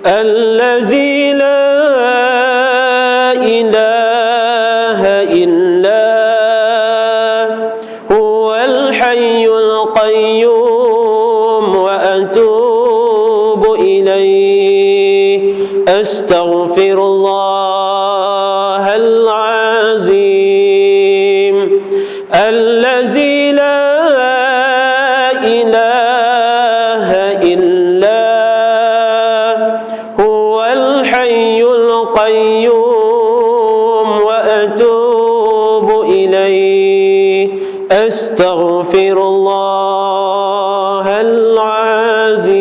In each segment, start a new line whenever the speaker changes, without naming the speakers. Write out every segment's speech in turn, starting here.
الذي لا إله إلا هو الحي القيوم وأتوب إليه أستغفر الله العظيم الذي لا إله إلا هو الحي القيوم وأتوب إليه أستغفر الله العظيم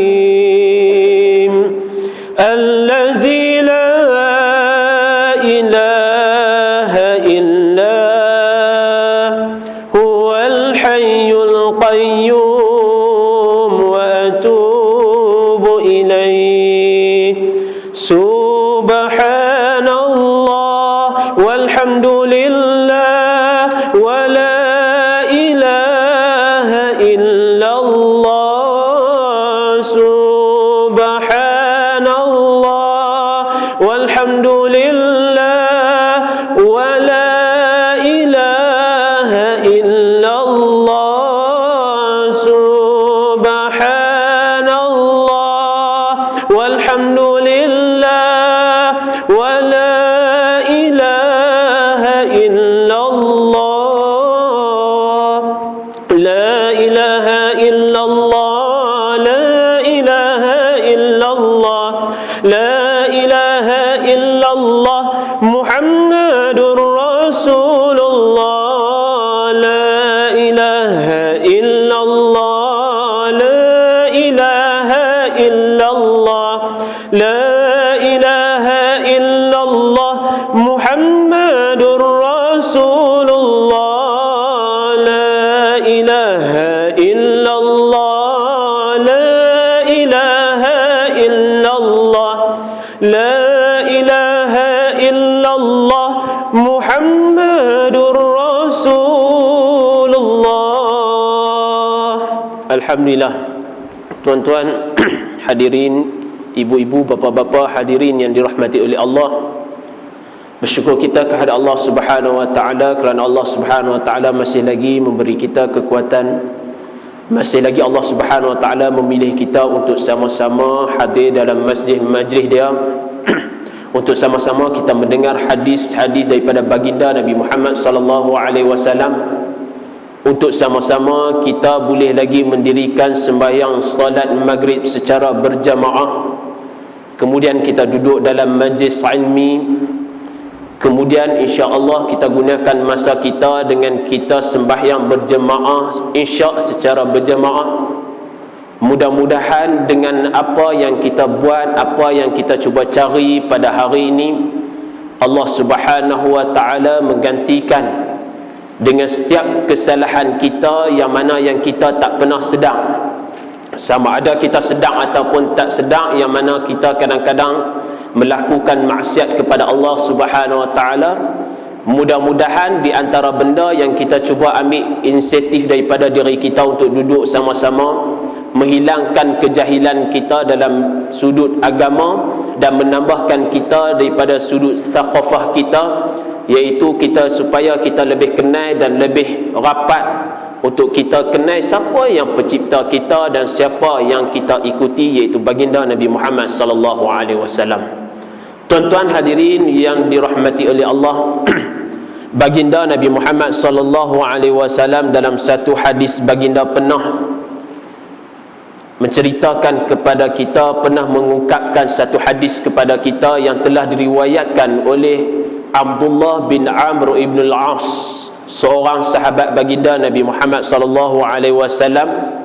الذي لا إله إلا هو الحي القيوم وأتوب إليه سبحان الله والحمد لله ولا إله إلا الله سبحان الله والحمد لله ولا إله إلا الله سبحان الله والحمد لله ولا إله إلا الله لا إله إلا الله لا إله إلا الله لا إله إلا الله محمد رسول الله لا إله إلا الله لا إله إلا الله لا إله إلا الله محمد رسول الله لا إله إلا الله لا إله إلا الله لا إله إلا الله محمد رسول الله. Alhamdulillah, tuan-tuan hadirin, ibu-ibu, bapa-bapa, hadirin yang dirahmati oleh Allah, bersyukur kita kepada Allah Subhanahu wa taala kerana Allah Subhanahu wa taala masih lagi memberi kita kekuatan, masih lagi Allah Subhanahu wa taala memilih kita untuk sama-sama hadir dalam majlis dia untuk sama-sama kita mendengar hadis-hadis daripada baginda Nabi Muhammad sallallahu alaihi wasallam, untuk sama-sama kita boleh lagi mendirikan sembahyang solat maghrib secara berjamaah, kemudian kita duduk dalam majlis ilmi, kemudian insya-Allah kita gunakan masa kita dengan kita sembahyang berjamaah isyak secara berjamaah. Mudah-mudahan dengan apa yang kita buat, apa yang kita cuba cari pada hari ini, Allah Subhanahu wa taala menggantikan dengan setiap kesalahan kita yang mana yang kita tak pernah sedang, sama ada kita sedang ataupun tak sedang, yang mana kita kadang-kadang melakukan maksiat kepada Allah Subhanahu wa taala. Mudah-mudahan di antara benda yang kita cuba ambil inisiatif daripada diri kita untuk duduk sama-sama menghilangkan kejahilan kita dalam sudut agama dan menambahkan kita daripada sudut thaqafah kita, iaitu kita supaya kita lebih kenal dan lebih rapat untuk kita kenal siapa yang pencipta kita dan siapa yang kita ikuti, iaitu baginda Nabi Muhammad sallallahu alaihi wasallam. Tuan-tuan hadirin yang dirahmati oleh Allah, baginda Nabi Muhammad sallallahu alaihi wasallam dalam satu hadis baginda pernah menceritakan kepada kita, pernah mengungkapkan satu hadis kepada kita yang telah diriwayatkan oleh Abdullah bin Amr ibn al-As, seorang sahabat baginda Nabi Muhammad sallallahu alaihi wasallam,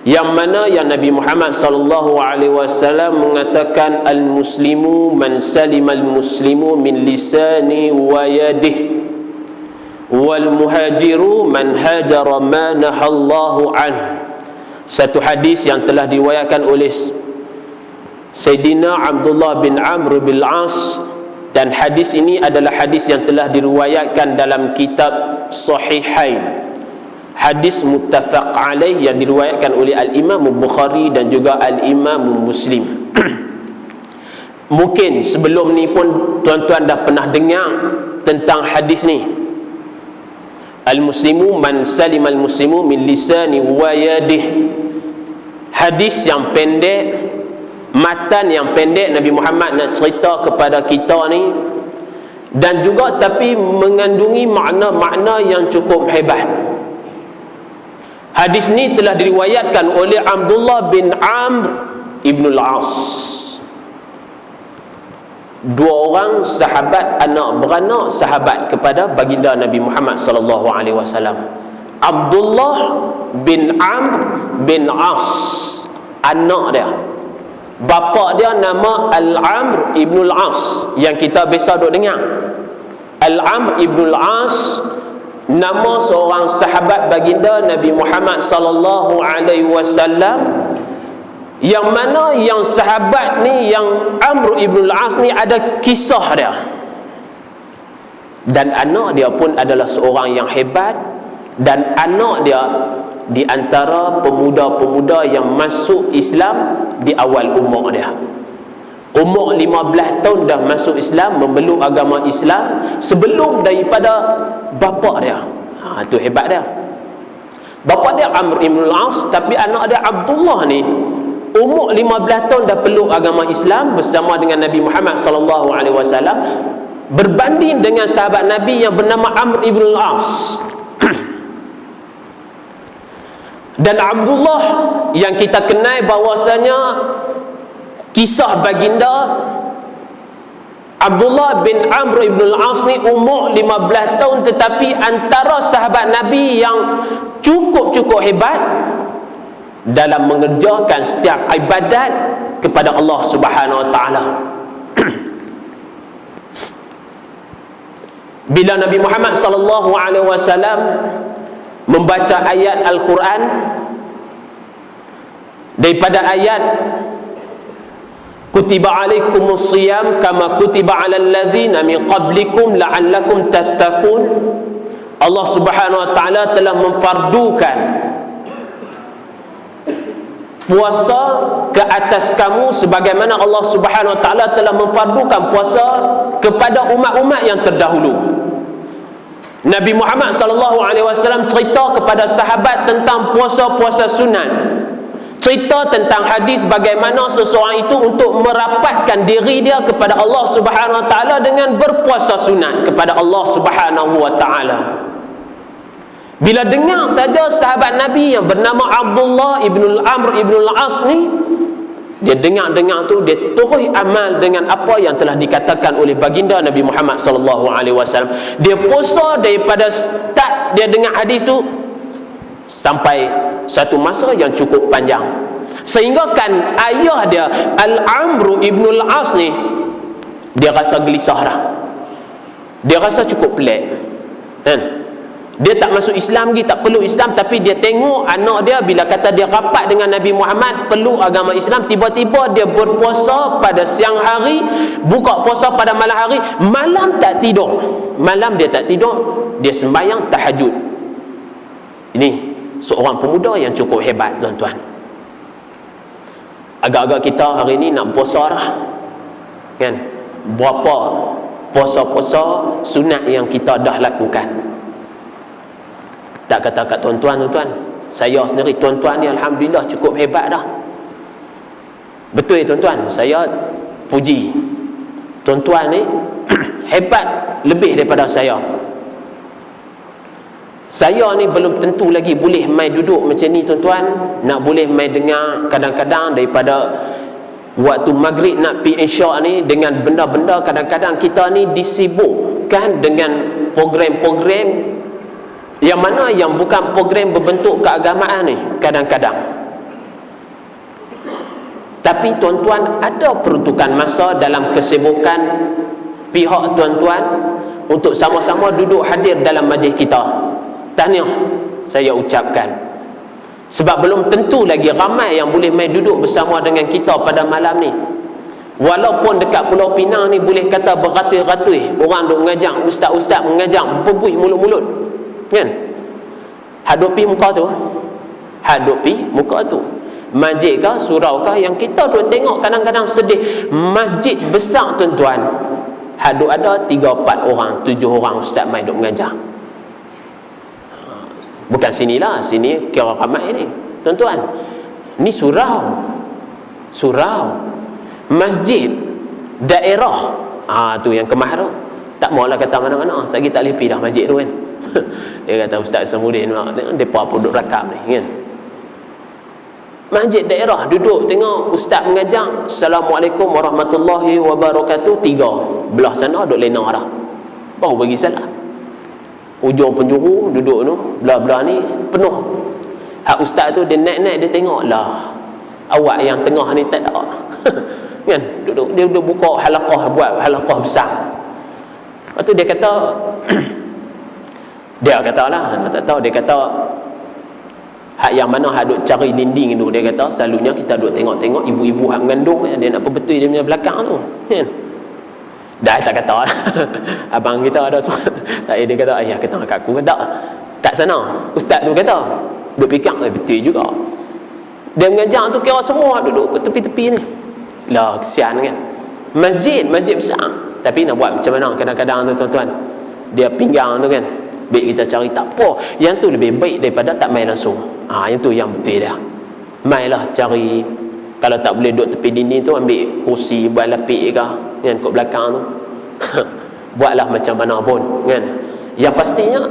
yang mana yang Nabi Muhammad sallallahu alaihi wasallam mengatakan, al-muslimu man salimal muslimu min lisani wa yadihi wal muhajiru man hajara ma nahallahu anhu. Satu hadis yang telah diriwayatkan oleh Sayyidina Abdullah bin Amr bin Al-As, dan hadis ini adalah hadis yang telah diriwayatkan dalam kitab Sahihain, hadis muttafaq alaih yang diriwayatkan oleh Al-Imam Bukhari dan juga Al-Imam Muslim. Mungkin sebelum ni pun tuan-tuan dah pernah dengar tentang hadis ni. Al-muslimu man salimal muslimu min lisani wa yadih. Hadis yang pendek, matan yang pendek Nabi Muhammad nak cerita kepada kita ni, dan juga tapi mengandungi makna-makna yang cukup hebat. Hadis ni telah diriwayatkan oleh Abdullah bin Amr ibn al-As. Dua orang sahabat, anak beranak sahabat kepada baginda Nabi Muhammad sallallahu alaihi wasallam. Abdullah bin Amr bin As, anak dia. Bapa dia nama Al-Amr ibn al-As yang kita biasa duk dengar. Al-Amr ibn al-As nama seorang sahabat baginda Nabi Muhammad sallallahu alaihi wasallam, yang mana yang sahabat ni, yang Amr ibn al-As ni, ada kisah dia. Dan anak dia pun adalah seorang yang hebat, dan anak dia di antara pemuda-pemuda yang masuk Islam di awal umur dia. Umur 15 tahun dah masuk Islam, memeluk agama Islam sebelum daripada bapa dia. Itu hebat dia. Bapa dia Amr ibn al-As, tapi anak dia Abdullah ni umur 15 tahun dah peluk agama Islam bersama dengan Nabi Muhammad sallallahu alaihi wasallam, berbanding dengan sahabat Nabi yang bernama Amr ibn al-As. Dan Abdullah yang kita kenal bahawasanya kisah baginda Abdullah bin Amr ibn al-As ni umur 15 tahun, tetapi antara sahabat Nabi yang cukup hebat dalam mengerjakan setiap ibadat kepada Allah Subhanahu wa taala. Bila Nabi Muhammad sallallahu alaihi wasallam membaca ayat Al-Quran, daripada ayat kutiba alaikumus siyam kama kutiba alal ladzina min qablikum la'allakum tattaqun, Allah Subhanahu wa taala telah memfardukan puasa ke atas kamu sebagaimana Allah Subhanahu wa taala telah memfardukan puasa kepada umat-umat yang terdahulu. Nabi Muhammad sallallahu alaihi wasallam cerita kepada sahabat tentang puasa-puasa sunat. Cerita tentang hadis bagaimana seseorang itu untuk merapatkan diri dia kepada Allah Subhanahu wa taala dengan berpuasa sunat kepada Allah Subhanahu wa taala. Bila dengar saja sahabat Nabi yang bernama Abdullah ibn Amr ibn al-As ni, dia dengar tu, dia terus amal dengan apa yang telah dikatakan oleh baginda Nabi Muhammad sallallahu alaihi wasallam. Dia puasa daripada start dia dengar hadis tu sampai satu masa yang cukup panjang, sehingga kan ayah dia Al-Amr ibn al-As ni, dia rasa gelisah dah. Dia rasa cukup pelik kan? Dia tak masuk Islam lagi, tak peluk Islam, tapi dia tengok anak dia bila kata dia rapat dengan Nabi Muhammad, peluk agama Islam, tiba-tiba dia berpuasa pada siang hari, buka puasa pada malam hari, malam tak tidur. Malam dia tak tidur, dia sembahyang tahajud. Ini seorang pemuda yang cukup hebat, tuan-tuan. Agak-agak kita hari ni nak puasa dah, kan? Berapa puasa-puasa sunat yang kita dah lakukan? Tak kata kat tuan-tuan, saya sendiri, tuan-tuan ni alhamdulillah cukup hebat dah. Betul ya tuan-tuan, saya puji tuan-tuan ni hebat lebih daripada saya. Saya ni belum tentu lagi boleh mai duduk macam ni tuan-tuan, nak boleh mai dengar kadang-kadang daripada waktu maghrib nak pergi isyak ni dengan benda-benda, kadang-kadang kita ni disibukkan dengan program-program yang mana yang bukan program berbentuk keagamaan ni kadang-kadang. Tapi tuan-tuan ada peruntukan masa dalam kesibukan pihak tuan-tuan untuk sama-sama duduk hadir dalam majlis kita. Tahniah saya ucapkan, sebab belum tentu lagi ramai yang boleh mai duduk bersama dengan kita pada malam ni. Walaupun dekat Pulau Pinang ni boleh kata beratus-ratus orang duk mengajak, ustaz-ustaz mengajak berbuih mulut-mulut, kan? Hadupi muka tu, masjid kah, surau kah, yang kita duk tengok kadang-kadang sedih. Masjid besar tuan-tuan, haduk ada 3-4 orang, 7 orang ustaz mai duk mengajar. Bukan sinilah, sini kira ramai ni tuan-tuan. Ni surau masjid daerah, tu yang kemah tu. Tak maulah kata mana-mana, lagi tak lepi dah masjid tu kan. Dia kata Ustaz Samudin, depa pun duk rakam ni kan. Masjid daerah, duduk tengok ustaz mengajar, Assalamualaikum warahmatullahi wabarakatuh, 3 belah sana duk lena dah, baru bagi salam. Ujung penjuru duduk tu, belah-belah ni penuh. Hak ustaz tu dia naik-naik, dia tengok lah, awak yang tengah ni tak ada. Kan, dia duduk buka halaqah, buat halaqah besar. Lepas tu dia kata dia kata lah, tak tahu, dia kata hak yang mana hak duk cari dinding tu, dia kata selalunya kita duk tengok-tengok ibu-ibu hak mengandung, dia nak perbetul dia punya belakang tu kan. Dah tak kata lah. Abang kita ada semua. Dia kata ayah kata kat aku tak kat sana ustaz tu kata duk fikir betul juga. Dia mengajar tu kira semua duduk ke tepi-tepi ni lah, kesian kan. Masjid besar, tapi nak buat macam mana kadang-kadang tu tuan-tuan, dia pinggang tu kan, baik kita cari tak apa, yang tu lebih baik daripada tak main langsung. Yang tu yang betul dia. Mainlah cari, kalau tak boleh duduk tepi dinding tu, ambil kursi buat lapik ke kan, kat belakang tu. Buatlah macam mana pun kan. Yang pastinya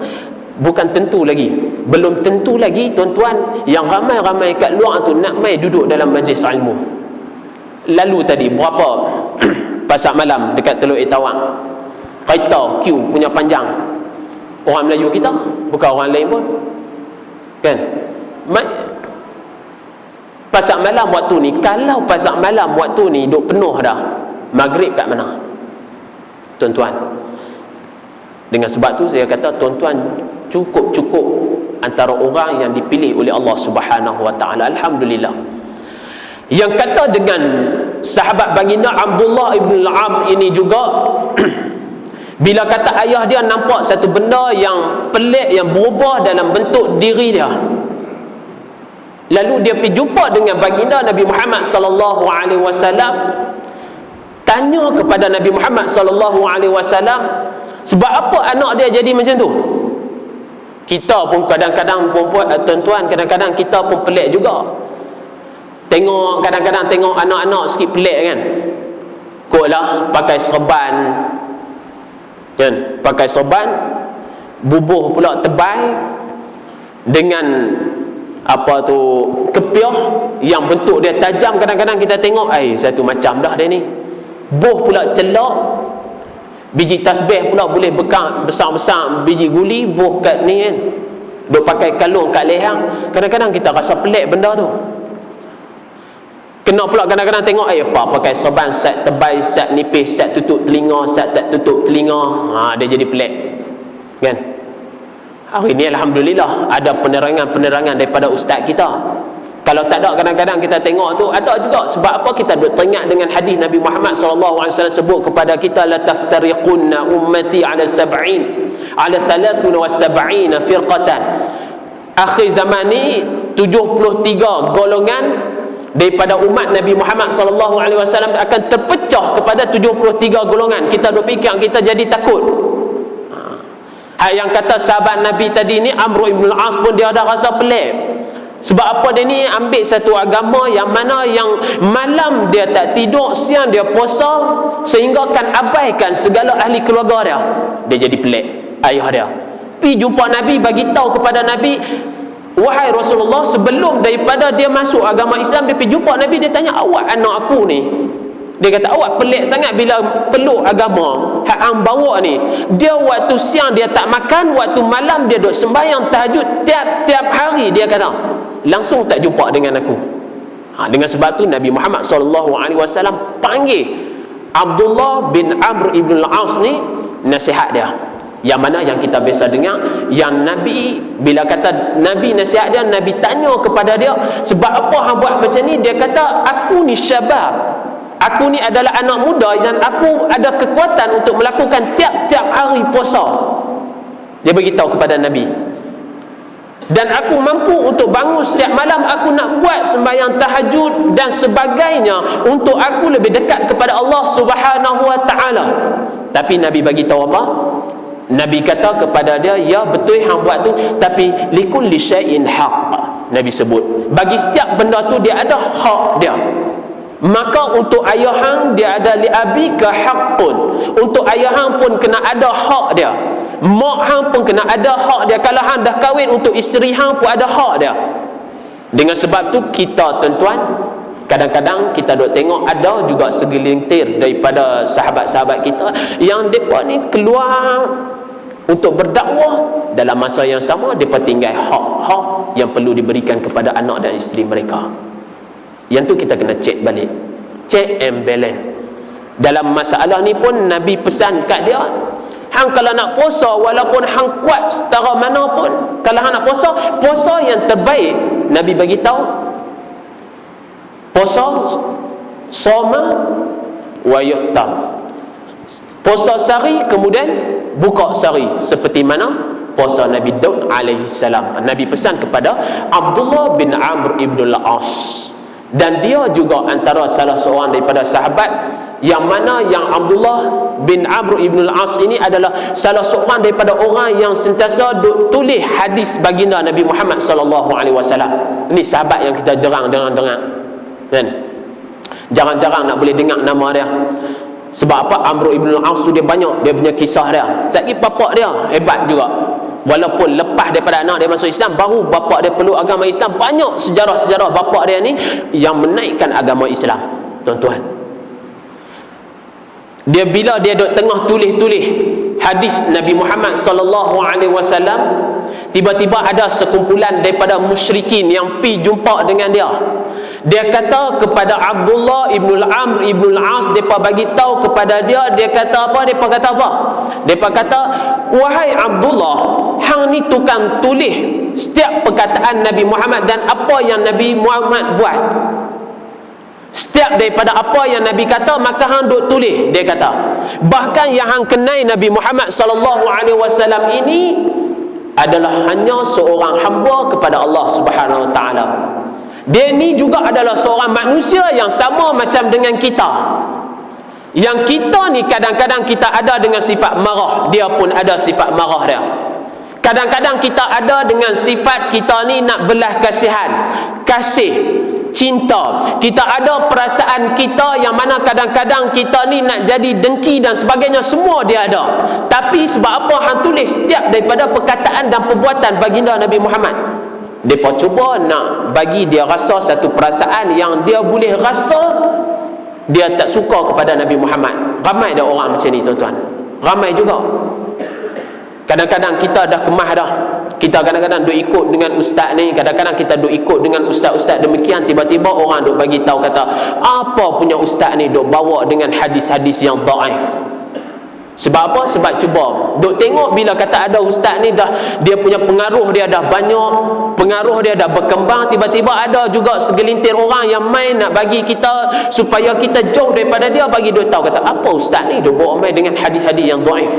bukan tentu lagi, belum tentu lagi tuan-tuan, yang ramai-ramai kat luar tu nak mai duduk dalam majlis ilmu. Lalu tadi berapa pasar malam dekat Teluk Etawang, kereta queue punya panjang, orang Melayu kita, bukan orang lain pun kan. Pasar malam waktu ni, kalau pasar malam waktu ni duk penuh dah, maghrib kat mana tuan-tuan? Dengan sebab tu saya kata tuan-tuan, cukup antara orang yang dipilih oleh Allah Subhanahu wa taala, alhamdulillah. Yang kata dengan sahabat baginda Abdullah ibn al-Am ini juga bila kata ayah dia nampak satu benda yang pelik, yang berubah dalam bentuk diri dia, lalu dia pergi jumpa dengan baginda Nabi Muhammad sallallahu alaihi wasallam, tanya kepada Nabi Muhammad sallallahu alaihi wasallam, sebab apa anak dia jadi macam tu? Kita pun kadang-kadang tuan-tuan, kadang-kadang kita pun pelik juga. Tengok, kadang-kadang tengok anak-anak sikit pelik kan, koklah pakai serban kan, pakai serban, bubuh pula tebal dengan apa tu, kepiah yang bentuk dia tajam. Kadang-kadang kita tengok satu macam dah dia ni. Buh pula celak, biji tasbih pula boleh bekak besar-besar, biji guli buh kat ni kan, duk pakai kalung kat leher. Kadang-kadang kita rasa pelik benda tu. Kena pula kadang-kadang tengok apa pakai serban set tebal, set nipis, set tutup telinga, set tak tutup telinga. Dia jadi pelik kan. Hari ni alhamdulillah ada penerangan daripada ustaz kita. Kalau tak ada, kadang-kadang kita tengok tu ada juga. Sebab apa? Kita duk teringat dengan hadis Nabi Muhammad SAW sebut kepada kita, la taftariqunna ummati ala 73 firqatan. Akhir zaman ni 73 golongan daripada umat Nabi Muhammad SAW akan terpecah kepada 73 golongan. Kita duk fikir, kita jadi takut. Yang kata sahabat Nabi tadi ni, Amr ibn al-As pun dia ada rasa pelik. Sebab apa? Dia ni ambil satu agama yang mana yang malam dia tak tidur, siang dia puasa, sehingga kan abaikan segala ahli keluarga dia. Dia jadi pelik. Ayah dia pergi jumpa Nabi, bagi tahu kepada Nabi, wahai Rasulullah, sebelum daripada dia masuk agama Islam, dia pergi jumpa Nabi, dia tanya, awak anak aku ni, dia kata awak pelik sangat bila peluk agama hak ang bawa ni. Dia waktu siang dia tak makan, waktu malam dia duk sembahyang tahajud tiap-tiap hari, dia kata langsung tak jumpa dengan aku. Dengan sebab tu Nabi Muhammad SAW panggil Abdullah bin Amr ibn al-As ni, nasihat dia yang mana yang kita biasa dengar, yang Nabi bila kata Nabi nasihat dia, Nabi tanya kepada dia, sebab apa hang buat macam ni? Dia kata, aku ni syabab, aku ni adalah anak muda dan aku ada kekuatan untuk melakukan tiap-tiap hari puasa. Dia beritahu kepada Nabi. dan aku mampu untuk bangun setiap malam, aku nak buat sembahyang tahajud dan sebagainya untuk aku lebih dekat kepada Allah Subhanahu wa taala. Tapi Nabi bagi tahu apa? Nabi kata kepada dia, ya betul hang buat tu, tapi likulli syai'in haq. Nabi sebut, bagi setiap benda tu dia ada hak dia. Maka untuk ayah hang dia ada li abika haqqun. Untuk ayah hang pun kena ada hak dia. Mak hang pun kena ada hak dia. Kalau hang dah kahwin, untuk isteri hang pun ada hak dia. Dengan sebab tu kita tuan-tuan, kadang-kadang kita duk tengok ada juga segelintir daripada sahabat-sahabat kita yang depa ni keluar untuk berdakwah, dalam masa yang sama depa tinggal hak-hak yang perlu diberikan kepada anak dan isteri mereka. Yang tu kita kena cek balik, check and balance. Dalam masalah ni pun Nabi pesan kat dia, hang kalau nak puasa, walaupun hang kuat setara mana pun, kalau hang nak puasa, puasa yang terbaik Nabi bagi tahu, puasa soma wa yuftar, puasa sehari kemudian buka sehari, seperti mana puasa Nabi Daud alaihi salam. Nabi pesan kepada Abdullah bin Amr ibn al-As, dan dia juga antara salah seorang daripada sahabat yang mana yang Abdullah bin Amr ibn al-As ini adalah salah seorang daripada orang yang sentiasa tulis hadis baginda Nabi Muhammad sallallahu alaihi wasallam. Ini sahabat yang kita dengar kan, jarang-jarang nak boleh dengar nama dia. Sebab apa? Amr ibn al-As tu dia banyak, dia punya kisah dia. Sekali bapak dia hebat juga, walaupun lepas daripada anak dia masuk Islam, baru bapak dia peluk agama Islam. Banyak sejarah-sejarah bapak dia ni yang menaikkan agama Islam, tuan-tuan. Dia bila dia duk tengah tulis-tulis hadis Nabi Muhammad sallallahu alaihi wasallam, tiba-tiba ada sekumpulan daripada musyrikin yang pi jumpa dengan dia. Dia kata kepada Abdullah ibn Amr ibn al-As, depa bagi tahu kepada dia, dia kata apa? Depa kata apa? Depa kata, wahai Abdullah, hang ni tukang tulis setiap perkataan Nabi Muhammad dan apa yang Nabi Muhammad buat. Setiap daripada apa yang Nabi kata, maka hang duk tulis, dia kata. Bahkan yang hang kenai Nabi Muhammad sallallahu alaihi wasallam ini adalah hanya seorang hamba kepada Allah Subhanahu wa taala. Dia ni juga adalah seorang manusia yang sama macam dengan kita. Yang kita ni kadang-kadang kita ada dengan sifat marah, dia pun ada sifat marah dia. Kadang-kadang kita ada dengan sifat kita ni nak belas kasihan, kasih, cinta. Kita ada perasaan kita yang mana kadang-kadang kita ni nak jadi dengki dan sebagainya, semua dia ada. Tapi sebab apa hang tulis setiap daripada perkataan dan perbuatan baginda Nabi Muhammad? Mereka cuba nak bagi dia rasa satu perasaan yang dia boleh rasa dia tak suka kepada Nabi Muhammad. Ramai dah orang macam ni, tuan-tuan. Ramai juga. Kadang-kadang kita dah kemah dah. Kita kadang-kadang duk ikut dengan ustaz ni, kadang-kadang kita duk ikut dengan ustaz-ustaz demikian, tiba-tiba orang duk bagi tahu kata, apa punya ustaz ni duk bawa dengan hadis-hadis yang dhaif. Sebab apa? Sebab cuba duk tengok, bila kata ada ustaz ni dah, dia punya pengaruh dia dah banyak, pengaruh dia dah berkembang, tiba-tiba ada juga segelintir orang yang main nak bagi kita supaya kita jauh daripada dia, bagi duk tahu kata, apa ustaz ni duk bawa main dengan hadis-hadis yang dhaif.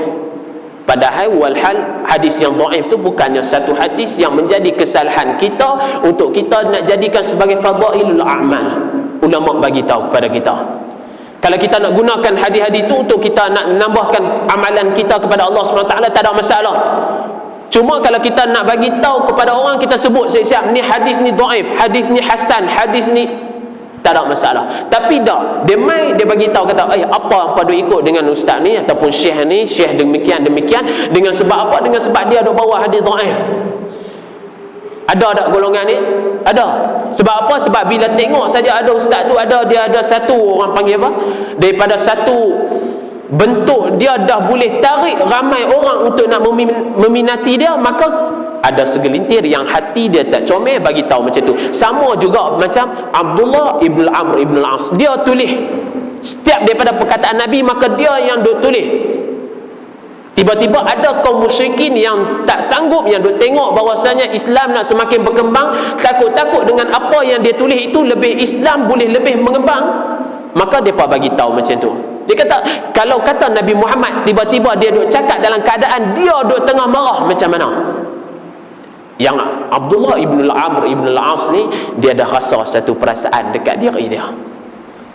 Padahal walhal hadis yang dhaif tu bukannya satu hadis yang menjadi kesalahan kita untuk kita nak jadikan sebagai fadailul a'mal. Ulama bagi tahu kepada kita, kalau kita nak gunakan hadis-hadis itu untuk kita nak menambahkan amalan kita kepada Allah SWT, tak ada masalah. Cuma kalau kita nak bagi tahu kepada orang, kita sebut siap-siap, ni hadis ni dhaif, hadis ni hasan, hadis ni, tak ada masalah. Tapi dah dia mai, dia bagi tahu kata, apa duk ikut dengan ustaz ni ataupun syekh ni, syekh demikian dengan sebab apa? Dengan sebab dia duk bawa hadis dhaif. Ada tak golongan ni? Ada. Sebab apa? Sebab bila tengok saja ada ustaz tu, dia ada satu, orang panggil apa, daripada satu bentuk dia dah boleh tarik ramai orang untuk nak meminati dia, maka ada segelintir yang hati dia tak comel bagi tahu macam tu. Sama juga macam Abdullah ibn Amr ibn al-As, dia tulis setiap daripada perkataan Nabi, maka dia yang duk tulis. Tiba-tiba ada kaum musyrikin yang tak sanggup, yang duk tengok bahawasanya Islam nak semakin berkembang, takut-takut dengan apa yang dia tulis itu lebih Islam boleh lebih mengembang, maka mereka bagi tahu macam tu. Dia kata, kalau kata Nabi Muhammad tiba-tiba dia duk cakap dalam keadaan dia duk tengah marah, macam mana? Yang Abdullah ibn al-Amr ibn al-As ni, dia dah rasa satu perasaan dekat diri dia.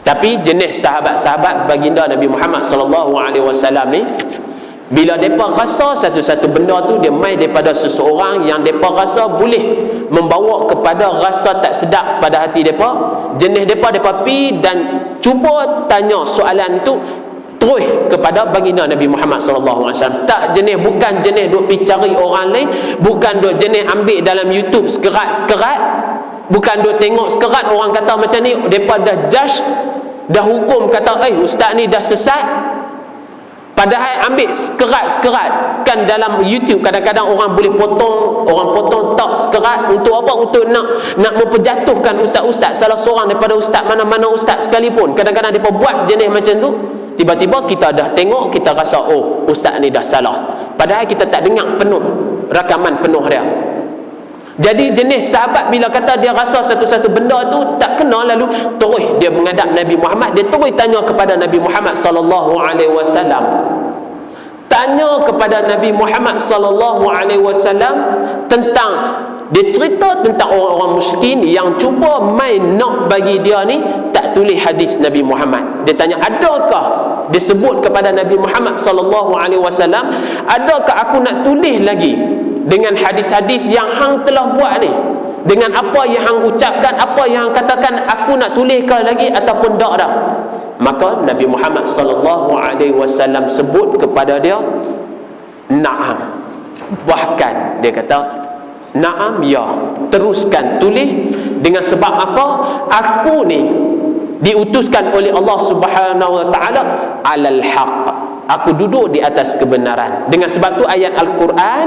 Tapi jenis sahabat-sahabat baginda Nabi Muhammad sallallahu alaihi wasallam ni, bila mereka rasa satu-satu benda tu, dia mai daripada seseorang yang mereka rasa boleh membawa kepada rasa tak sedap pada hati mereka, jenis mereka pi dan cuba tanya soalan itu terus kepada baginda Nabi Muhammad sallallahu alaihi wasallam. Tak jenis, bukan jenis duk pi cari orang lain, bukan duk jenis ambil dalam YouTube sekerat-sekerat, bukan duk tengok sekerat orang kata macam ni, depa dah judge, dah hukum kata ustaz ni dah sesat. Padahal ambil sekerat-sekerat. Kan dalam YouTube kadang-kadang orang boleh potong, orang potong tak sekerat untuk apa? Untuk nak memperjatuhkan ustaz-ustaz, salah seorang daripada ustaz mana-mana ustaz sekalipun. Kadang-kadang mereka buat jenis macam tu. Tiba-tiba kita dah tengok, kita rasa ustaz ni dah salah, padahal kita tak dengar penuh rakaman penuh dia. Jadi jenis sahabat bila kata dia rasa satu-satu benda tu tak kena, lalu terus dia menghadap Nabi Muhammad, dia terus tanya kepada Nabi Muhammad sallallahu alaihi wasallam. Tanya kepada Nabi Muhammad sallallahu alaihi wasallam tentang, dia cerita tentang orang-orang musyrikin yang cuba main nak bagi dia ni tak tulis hadis Nabi Muhammad. Dia tanya, adakah, dia sebut kepada Nabi Muhammad sallallahu alaihi wasallam, adakah aku nak tulis lagi dengan hadis-hadis yang hang telah buat ni, dengan apa yang hang ucapkan, apa yang hang katakan, aku nak tuliskan lagi ataupun tak dah? Maka Nabi Muhammad sallallahu alaihi wasallam sebut kepada dia, na'am. Bahkan dia kata, na'am, ya, teruskan tulis. Dengan sebab apa? Aku ni diutuskan oleh Allah Subhanahu wa taala alal haq, aku duduk di atas kebenaran. Dengan sebab tu ayat Al-Quran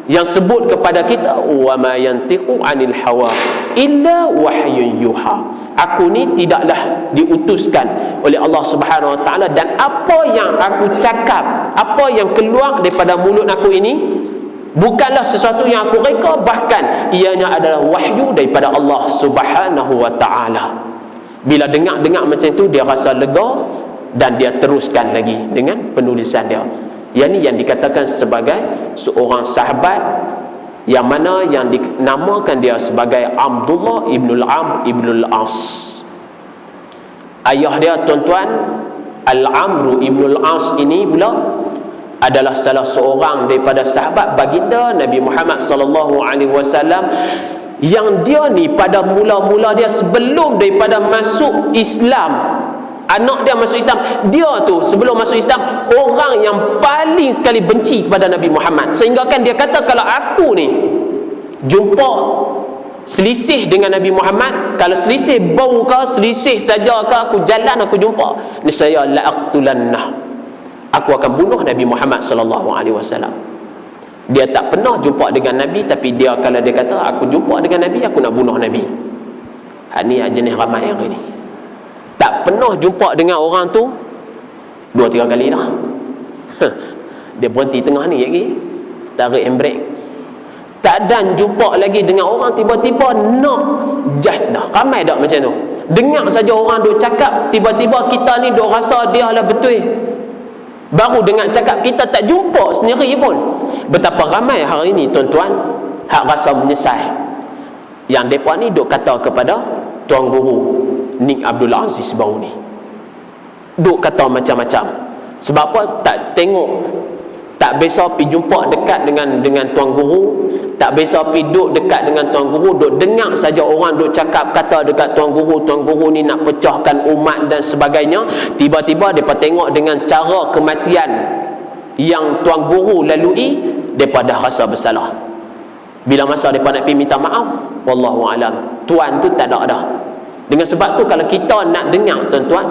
yang sebut kepada kita, wa ma yantiqu anil hawa illa wahyun yuha, aku ni tidaklah diutuskan oleh Allah Subhanahu wa taala, dan apa yang aku cakap, apa yang keluar daripada mulut aku ini bukanlah sesuatu yang aku reka, bahkan ianya adalah wahyu daripada Allah Subhanahu wa taala. Bila dengar macam tu, dia rasa lega dan dia teruskan lagi dengan penulisan dia. Yang ni yang dikatakan sebagai seorang sahabat yang mana yang dinamakan dia sebagai Abdullah ibn al-Amr ibn al-As. Ayah dia, tuan-tuan, Al-Amr ibn al-As ini pula adalah salah seorang daripada sahabat baginda Nabi Muhammad sallallahu alaihi wasallam, yang dia ni pada mula-mula dia sebelum daripada masuk Islam, anak dia masuk Islam, dia tu sebelum masuk Islam orang yang paling sekali benci kepada Nabi Muhammad, sehingga kan dia kata, kalau aku ni jumpa selisih dengan Nabi Muhammad, kalau selisih bau ke, selisih saja ke, aku jalan aku jumpa, niscaya la aqtulannah, aku akan bunuh Nabi Muhammad sallallahu alaihi wasallam. Dia tak pernah jumpa dengan Nabi, tapi dia kalau dia kata aku jumpa dengan Nabi, aku nak bunuh Nabi. Ni jenis ramai hari ni tak pernah jumpa dengan orang tu 2-3 kali dah. Dia berhenti tengah ni lagi, tarik handbrake, tak dan jumpa lagi dengan orang, tiba-tiba nak judge dah. Ramai tak macam tu? Dengar saja orang duk cakap, tiba-tiba kita ni duk rasa dia lah betul, baru dengar cakap, kita tak jumpa sendiri pun. Betapa ramai hari ni, tuan-tuan, hak rasa menyesal yang mereka ni duk kata kepada Tuan Guru Nik Abdul Aziz baru ni, duk kata macam-macam. Sebab apa? Tak tengok, tak biasa pergi jumpa dekat dengan Tuan Guru, tak biasa pergi duduk dekat dengan Tuan Guru, duk dengar saja orang duk cakap kata dekat Tuan Guru ni nak pecahkan umat dan sebagainya. Tiba-tiba mereka tengok dengan cara kematian yang Tuan Guru lalui, mereka dah rasa bersalah. Bila masa mereka nak pergi minta maaf, wallahu alam, Tuan tu tak ada dah. Dengan sebab tu kalau kita nak dengar, tuan-tuan,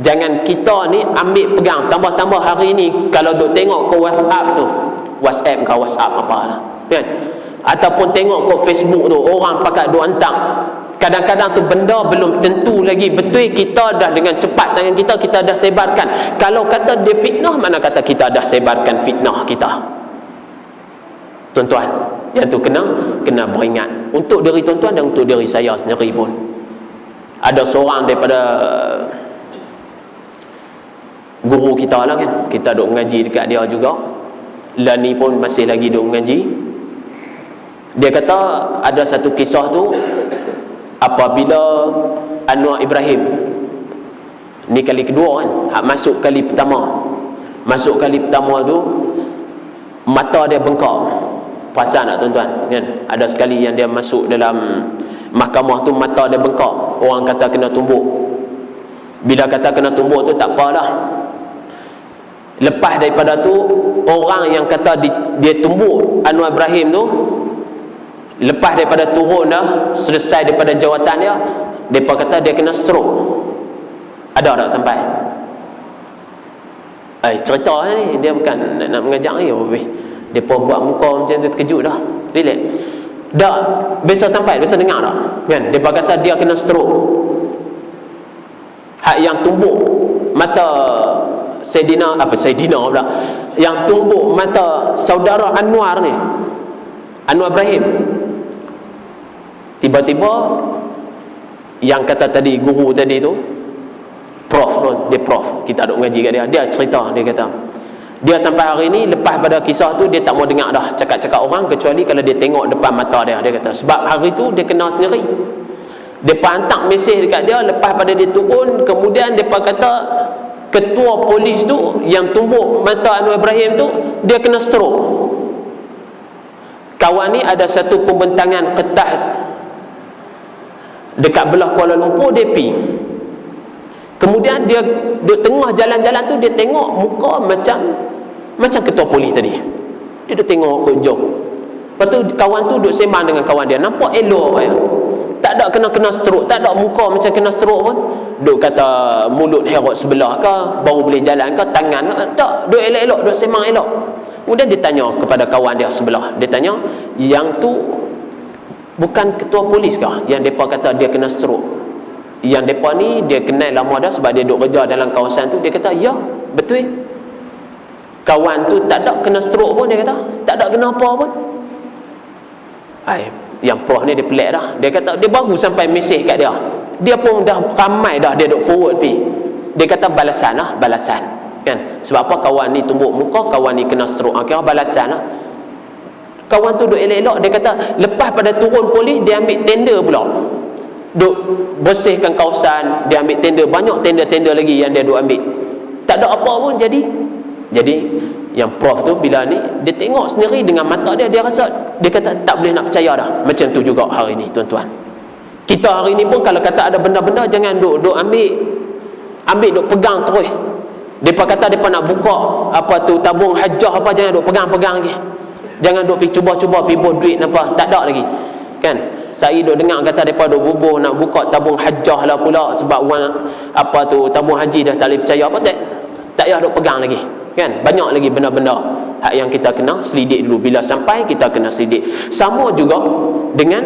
jangan kita ni ambil pegang, tambah-tambah hari ni kalau duk tengok ke WhatsApp tu, WhatsApp ke WhatsApp apa lah kan, ataupun tengok ke Facebook tu, orang pakai duk hantar, kadang-kadang tu benda belum tentu lagi betul, kita dah dengan cepat tangan kita dah sebarkan. Kalau kata dia fitnah, mana kata kita dah sebarkan fitnah kita, tuan-tuan. Yang tu kena beringat untuk diri tuan-tuan dan untuk diri saya sendiri pun. Ada seorang daripada guru kita lah kan, kita duk mengaji dekat dia juga, dan ni pun masih lagi duk mengaji. Dia kata ada satu kisah tu, apabila Anwar Ibrahim ni kali kedua kan, masuk kali pertama tu mata dia bengkak. Perasan tak tuan-tuan kan? Ada sekali yang dia masuk dalam mahkamah tu, mata dia bengkak. Orang kata kena tumbuk. Bila kata kena tumbuk tu tak apalah. Lepas daripada tu, orang yang kata dia tumbuk Anwar Ibrahim tu, lepas daripada turun dah, selesai daripada jawatan dia, mereka kata dia kena stroke. Ada tak sampai? Cerita ni dia bukan nak mengajak ni. Mereka buat muka macam tu, terkejut dah. Relax. Dah biasa sampai, biasa dengar dah kan? Mereka kata dia kena stroke. Hak yang tumbuk mata Saidina pula, yang tumbuk mata saudara Anwar ni, Anwar Ibrahim, tiba-tiba yang kata tadi, guru tadi tu, prof, kita ada mengaji kat dia cerita, dia kata dia sampai hari ni, lepas pada kisah tu dia tak mau dengar dah cakap-cakap orang, kecuali kalau dia tengok depan mata dia. Dia kata sebab hari tu dia kena sendiri. Dia hantar mesej dekat dia, lepas pada dia turun, kemudian dia kata ketua polis tu yang tumbuk mata Anwar Ibrahim tu, dia kena stroke. Kawan ni ada satu pembentangan ketat dekat belah Kuala Lumpur, dia pergi. Kemudian dia duduk tengah jalan-jalan tu, dia tengok muka macam ketua polis tadi. Dia duduk tengok kot jauh. Lepas tu kawan tu duduk sembang dengan kawan dia, nampak elok ya. Tak ada kena stroke, tak ada muka macam kena stroke pun. Duk kata mulut herot sebelah ke, baru boleh jalan ke, tangan ke, tak, duk elok-elok, duk sembang elok. Kemudian dia tanya kepada kawan dia sebelah, dia tanya, yang tu bukan ketua polis ke yang depa kata dia kena stroke? Yang depa ni dia kenal lama dah sebab dia duk kerja dalam kawasan tu. Dia kata ya, betul. Kawan tu tak ada kena stroke pun, dia kata tak ada kena apa pun. Yang prof ni dia pelik dah. Dia kata dia baru sampai mesej kat dia, dia pun dah ramai dah dia duk forward pi. Dia kata balasan kan. Sebab apa? Kawan ni tumbuk muka, kawan ni kena stroke, akhirnya balasan lah. Kawan tu duk elok-elok. Dia kata lepas pada turun polis, dia ambil tender pula, duk bersihkan kawasan. Dia ambil tender, banyak tender lagi yang dia duk ambil. Tak ada apa pun jadi yang prof tu bila ni dia tengok sendiri dengan mata dia, dia rasa, dia kata tak boleh nak percaya dah. Macam tu juga hari ni tuan-tuan. Kita hari ni pun kalau kata ada benda-benda, jangan duk ambil duk pegang terus. Depa kata depa nak buka apa tu tabung hajah apa, jangan duk pegang-pegang lagi. Jangan duk pergi cuba-cuba pergi bubuh duit apa, tak ada lagi. Kan? Saya duk dengar kata depa duk bubuh nak buka tabung hajah lah pula, sebab orang apa tu tabung haji dah tak boleh percaya apa, tak payah duk pegang lagi. Kan? Banyak lagi benda-benda hak yang kita kena selidik dulu. Bila sampai kita kena selidik. Sama juga dengan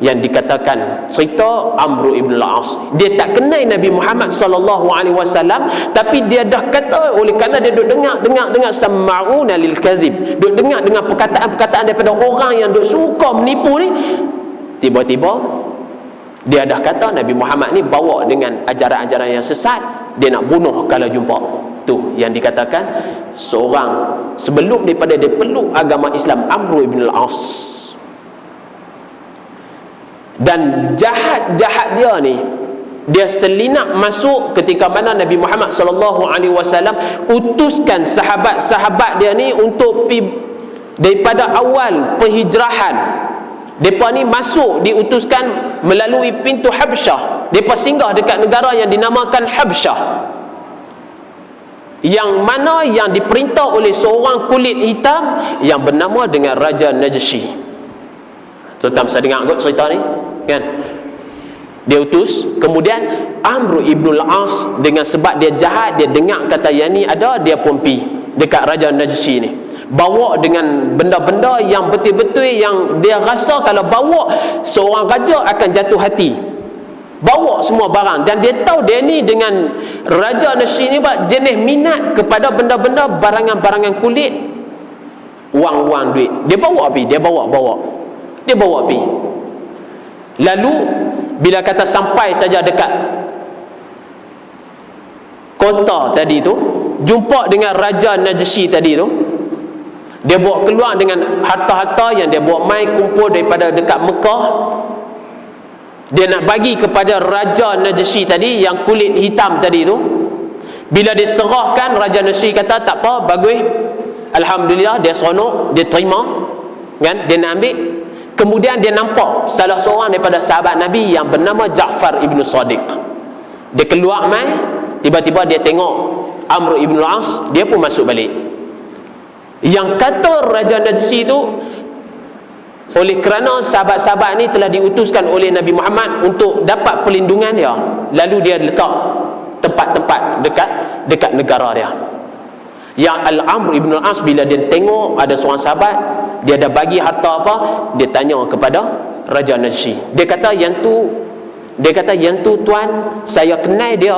yang dikatakan cerita Amr ibn al-As. Dia tak kenal Nabi Muhammad sallallahu alaihi wasallam, tapi dia dah kata, oleh kerana dia duk dengar sama'una lil kadhib, duk dengar perkataan-perkataan daripada orang yang duk suka menipu ni. Tiba-tiba dia dah kata Nabi Muhammad ni bawa dengan ajaran-ajaran yang sesat, dia nak bunuh kalau jumpa. Tu yang dikatakan seorang sebelum daripada dia peluk agama Islam, Amr ibn al-As. Dan jahat-jahat dia ni, dia selinap masuk ketika mana Nabi Muhammad sallallahu alaihi wasallam utuskan sahabat-sahabat dia ni untuk pi daripada awal penghijrahan. Depa ni masuk, diutuskan melalui pintu Habsyah. Depa singgah dekat negara yang dinamakan Habsyah, yang mana yang diperintah oleh seorang kulit hitam yang bernama dengan Raja Najshi. Tuan-tuan bisa dengar kot cerita ni kan? Dia utus, kemudian Amr ibn al-As dengan sebab dia jahat, dia dengar kata yang ni ada, dia pun pergi dekat Raja Najshi ni, bawa dengan benda-benda yang betul-betul yang dia rasa kalau bawa seorang raja akan jatuh hati. Bawa semua barang, dan dia tahu dia ni dengan Raja Najshi ni jenis minat kepada benda-benda barangan-barangan kulit, wang-wang duit. Dia bawa pergi. Lalu bila kata sampai saja dekat kota tadi tu, jumpa dengan Raja Najshi tadi tu, Dia bawa keluar dengan harta-harta yang dia bawa mai kumpul daripada dekat Mekah. Dia nak bagi kepada Raja Najasyi tadi yang kulit hitam tadi tu. Bila dia serahkan, Raja Najasyi kata tak apa, bagus, alhamdulillah, dia seronok, dia terima, kan, dia nak ambil. Kemudian dia nampak salah seorang daripada sahabat Nabi yang bernama Ja'far ibn Sadiq. Dia keluar mai, tiba-tiba dia tengok Amr ibn al-As, dia pun masuk balik. Yang kata Raja Najasyi itu, oleh kerana sahabat-sahabat ni telah diutuskan oleh Nabi Muhammad untuk dapat perlindungan dia, lalu dia letak tempat-tempat dekat negara dia. Yang Al-Amr ibn al-As, bila dia tengok ada seorang sahabat, dia dah bagi harta apa, dia tanya kepada Raja Najasyi. Dia kata yang tu tuan, saya kenal dia.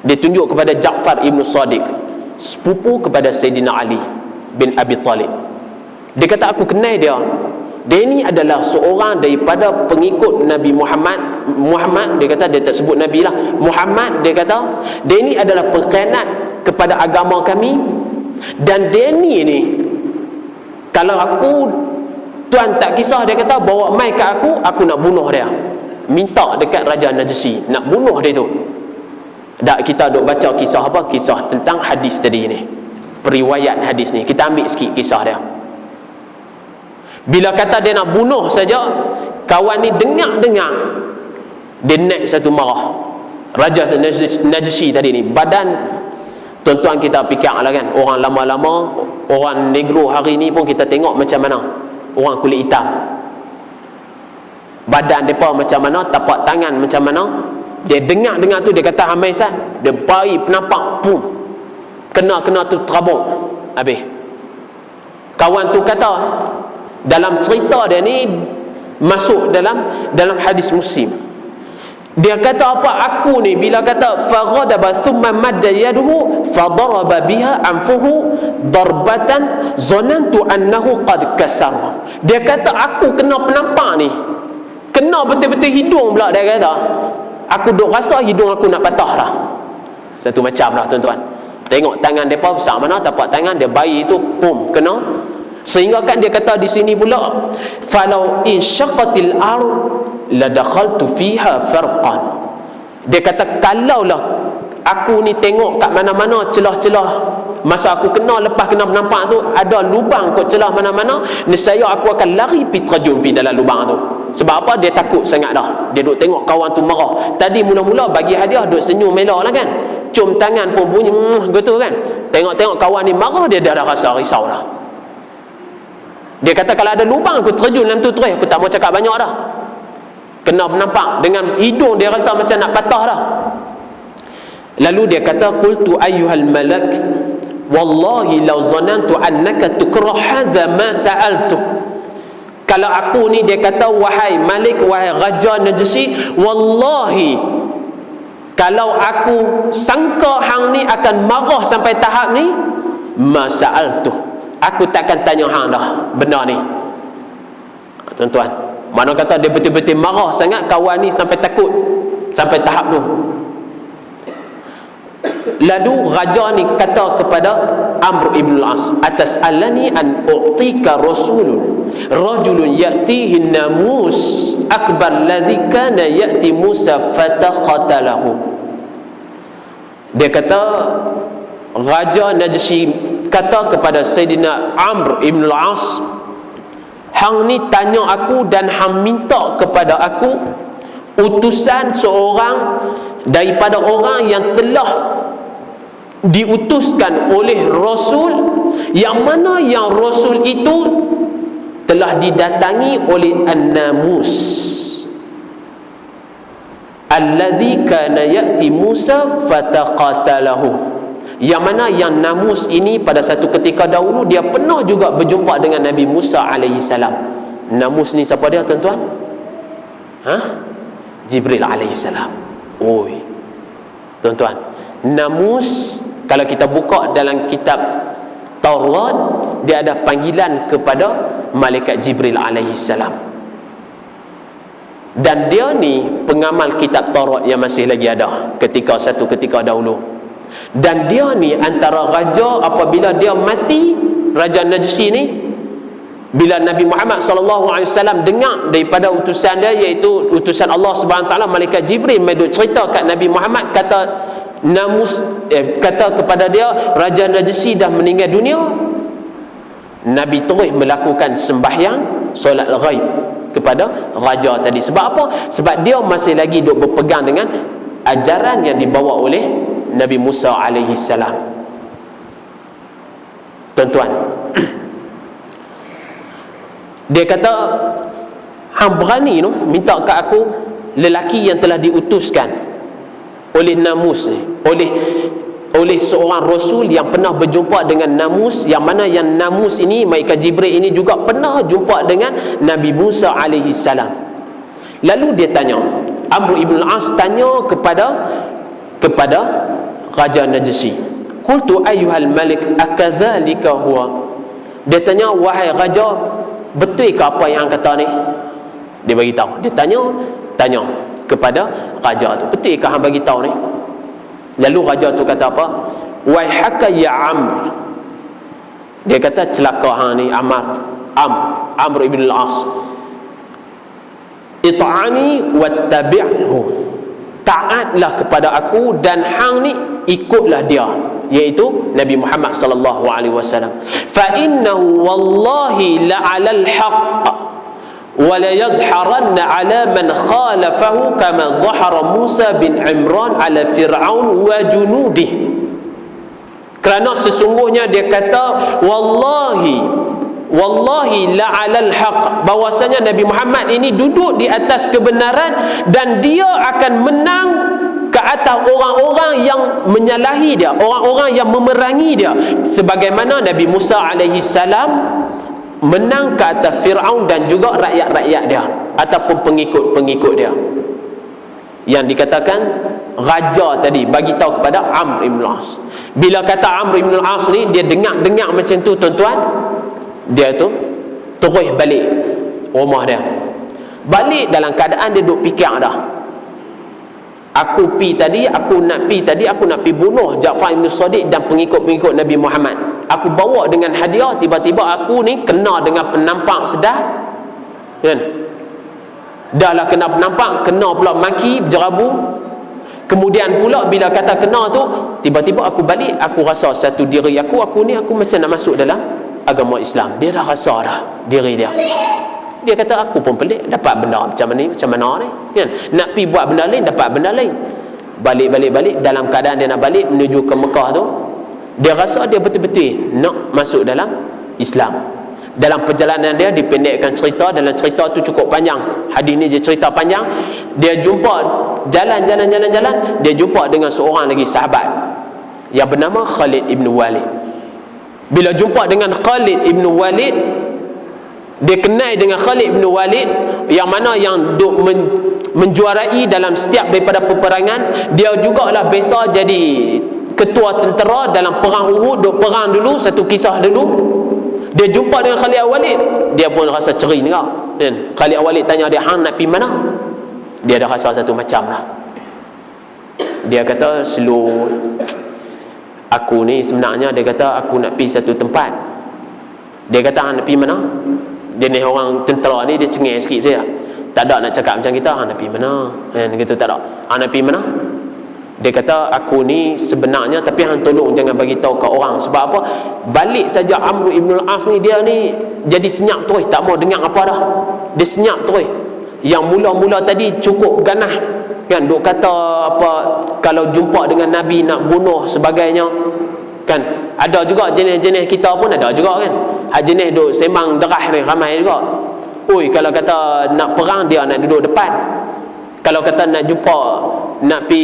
Dia tunjuk kepada Ja'far ibn Sadiq, sepupu kepada Sayyidina Ali bin Abi Talib. Dia kata aku kenal dia. Dia ni adalah seorang daripada pengikut Nabi Muhammad, dia kata, dia tak sebut Nabi lah, Muhammad, dia kata dia ni adalah pengkhianat kepada agama kami. Dan dia ni kalau aku, tuan tak kisah, dia kata bawa mai ke aku nak bunuh dia. Minta dekat Raja Najasyi nak bunuh dia tu. Tak, kita duk baca kisah apa? Kisah tentang hadis tadi ni, periwayat hadis ni. Kita ambil sikit kisah dia. Bila kata dia nak bunuh saja, kawan ni dengar-dengar, dia naik satu marah. Raja Najasyi tadi ni, badan, tuan-tuan kita fikir lah kan, orang lama-lama, orang negro hari ni pun kita tengok macam mana orang kulit hitam. Badan mereka macam mana, tapak tangan macam mana. Dia dengar-dengar tu, dia kata hamai sat, dia bari penampak, pum, kena tu terabuk habis. Kawan tu kata, dalam cerita dia ni masuk dalam hadis Muslim. Dia kata apa? Aku ni bila kata faghadaba thumma madda yaduhu fadaraba biha anfuhu darbatan zanantu annahu qad kasar. Dia kata aku kena penampak ni, kena betul-betul hidung pula. Dia kata aku duk rasa hidung aku nak patah dah. Satu macam lah tuan-tuan. Tengok tangan depa besar mana, tapak tangan dia bayi tu, pum, kena. Sehingga kan dia kata di sini pula, falau in syaqqatil ard la dakhaltu fiha farqan. Dia kata kalaulah aku ni tengok kat mana-mana celah-celah, masa aku lepas kena nampak tu ada lubang kot celah mana-mana, nescaya aku akan lari pi terjun pi dalam lubang tu. Sebab apa? Dia takut sangat dah. Dia duk tengok kawan tu marah. Tadi mula-mula bagi hadiah duk senyum elok lah kan, cium tangan pun bunyi gitu kan. Tengok-tengok kawan ni marah, dia dah rasa risau dah. Dia kata kalau ada lubang aku terjun dalam tu terus, aku tak mau cakap banyak dah. Kena nampak dengan hidung dia rasa macam nak patah dah. Lalu dia kata, qultu ayyuhal malak wallahi law zanantu annaka tukrah hadza ma sa'altu. Kalau aku ni, dia kata, wahai Malik, wahai Raja Najasyi, wallahi kalau aku sangka hang ni akan marah sampai tahap ni, ma sa'altu, aku takkan tanya hang dah benda ni. Tuan-tuan, mana kata dia betul-betul marah sangat, kawan ni sampai takut sampai tahap tu. Lalu raja ni kata kepada Amr ibn al-As, atas'alani an u'tika rajulun ya'tihi namus akbar ladzi kana ya'ti Musa fatakhatalahu. Dia kata, Raja Najasyi kata kepada Sayyidina Amr ibn al-As, hang ni tanya aku dan hang minta kepada aku utusan seorang daripada orang yang telah diutuskan oleh Rasul, yang mana yang Rasul itu telah didatangi oleh An-Namus alladzi kana ya'ti Musa fataqatalahu, yang mana yang Namus ini pada satu ketika dahulu dia pernah juga berjumpa dengan Nabi Musa alaihi salam. Namus ni siapa dia tuan-tuan? Jibril alaihi salam. Oi, tuan-tuan, Namus kalau kita buka dalam kitab Taurat, dia ada panggilan kepada malaikat Jibril alaihi salam. Dan dia ni pengamal kitab Taurat yang masih lagi ada satu ketika dahulu. Dan dia ni antara raja, apabila dia mati, Raja Najshi ni, bila Nabi Muhammad SAW dengar daripada utusan dia, iaitu utusan Allah Subhanahu Taala, malaikat Jibril mai duk cerita kat Nabi Muhammad, kata kepada dia Raja Najshi dah meninggal dunia, Nabi terus melakukan sembahyang solat ghaib kepada raja tadi. Sebab apa? Sebab dia masih lagi duk berpegang dengan ajaran yang dibawa oleh Nabi Musa alaihi salam. Tuan-tuan, dia kata, hang berani tu minta kat aku lelaki yang telah diutuskan oleh Namus, oleh seorang Rasul yang pernah berjumpa dengan Namus, yang mana yang Namus ini, malaikat Jibril ini juga pernah jumpa dengan Nabi Musa alaihi salam. Lalu dia tanya, Amr ibn al-As tanya kepada Raja Najshi, qultu ayyuhal malik akadzalika huwa. Dia tanya, wahai raja, betul ke apa yang kata ni? Dia bagi tahu. Dia tanya kepada raja tu, betul ke hang bagi tahu ni? Lalu raja tu kata apa? Waihaka ya Amr. Dia kata, celaka hang ni Amr ibn al-As. It'ani wattabi'hu. Taatlah kepada aku dan hang ni ikutlah dia, iaitu Nabi Muhammad sallallahu alaihi wasallam. Fa innahu wallahi la'alal haqq wa la yazharanna ala man khalafahu kama zahara Musa bin Imran ala Fir'aun wa junudih. Kerana sesungguhnya dia kata, wallahi la'alal haq, bahwasanya Nabi Muhammad ini duduk di atas kebenaran dan dia akan menang ke atas orang-orang yang menyalahi dia, orang-orang yang memerangi dia, sebagaimana Nabi Musa alaihi salam menang ke atas Fir'aun dan juga rakyat-rakyat dia ataupun pengikut-pengikut dia. Yang dikatakan raja tadi bagi tahu kepada Amr ibn al-As. Bila kata Amr ibn al-As ni, dia dengar macam tu, tuan-tuan, dia tu terus balik rumah dia. Balik dalam keadaan dia duk fikir dah, aku nak pi bunuh Ja'far ibn Shadiq dan pengikut-pengikut Nabi Muhammad. Aku bawa dengan hadiah, tiba-tiba aku ni kena dengan penampak sedar, kan? Dah lah kena penampak, kena pula maki, jerabu. Kemudian pula bila kata kena tu, tiba-tiba aku balik, aku rasa satu diri aku ni aku macam nak masuk dalam agama Islam. Dia dah rasa dah diri dia. Dia kata, aku pun pelik, dapat benda macam mana ni, kan? Nak pi buat benda lain, dapat benda lain. Balik dalam keadaan dia nak balik menuju ke Mekah tu, dia rasa dia betul-betul nak masuk dalam Islam. Dalam perjalanan dia, dipendekkan cerita, dalam cerita tu cukup panjang, hadis ni dia cerita panjang. Dia jumpa jalan, dia jumpa dengan seorang lagi sahabat yang bernama Khalid ibn Walid. Bila jumpa dengan Khalid ibn Walid, dia kenal dengan Khalid ibn Walid, yang mana yang duk menjuarai dalam setiap daripada peperangan. Dia jugalah biasa jadi ketua tentera dalam perang Uhud, duk perang dulu, satu kisah dulu. Dia jumpa dengan Khalid Walid, dia pun rasa ceri juga, kan? Khalid Walid tanya dia, hang nak pergi mana? Dia dah rasa satu macam lah. Dia kata, aku ni sebenarnya, dia kata, aku nak pergi satu tempat. Dia kata, hang nak pergi mana? Jenis orang tentera ni dia cengeng sikit saja, tak ada nak cakap macam kita, hang nak pergi mana, kan? Gitu tak ada, hang nak pergi mana? Dia kata, aku ni sebenarnya, tapi hang tolong jangan bagi tahu ke orang. Sebab apa? Balik saja Amr ibn al-As ni, dia ni jadi senyap terus, tak mau dengar apa dah. Dia senyap terus. Yang mula-mula tadi cukup ganah, kan? Duk kata apa, kalau jumpa dengan Nabi nak bunuh sebagainya, kan? Ada juga jenis-jenis kita pun ada juga, kan? Jenis duk sembang derah ni ramai juga. Oi, kalau kata nak perang, dia nak duduk depan. Kalau kata nak jumpa, nak pi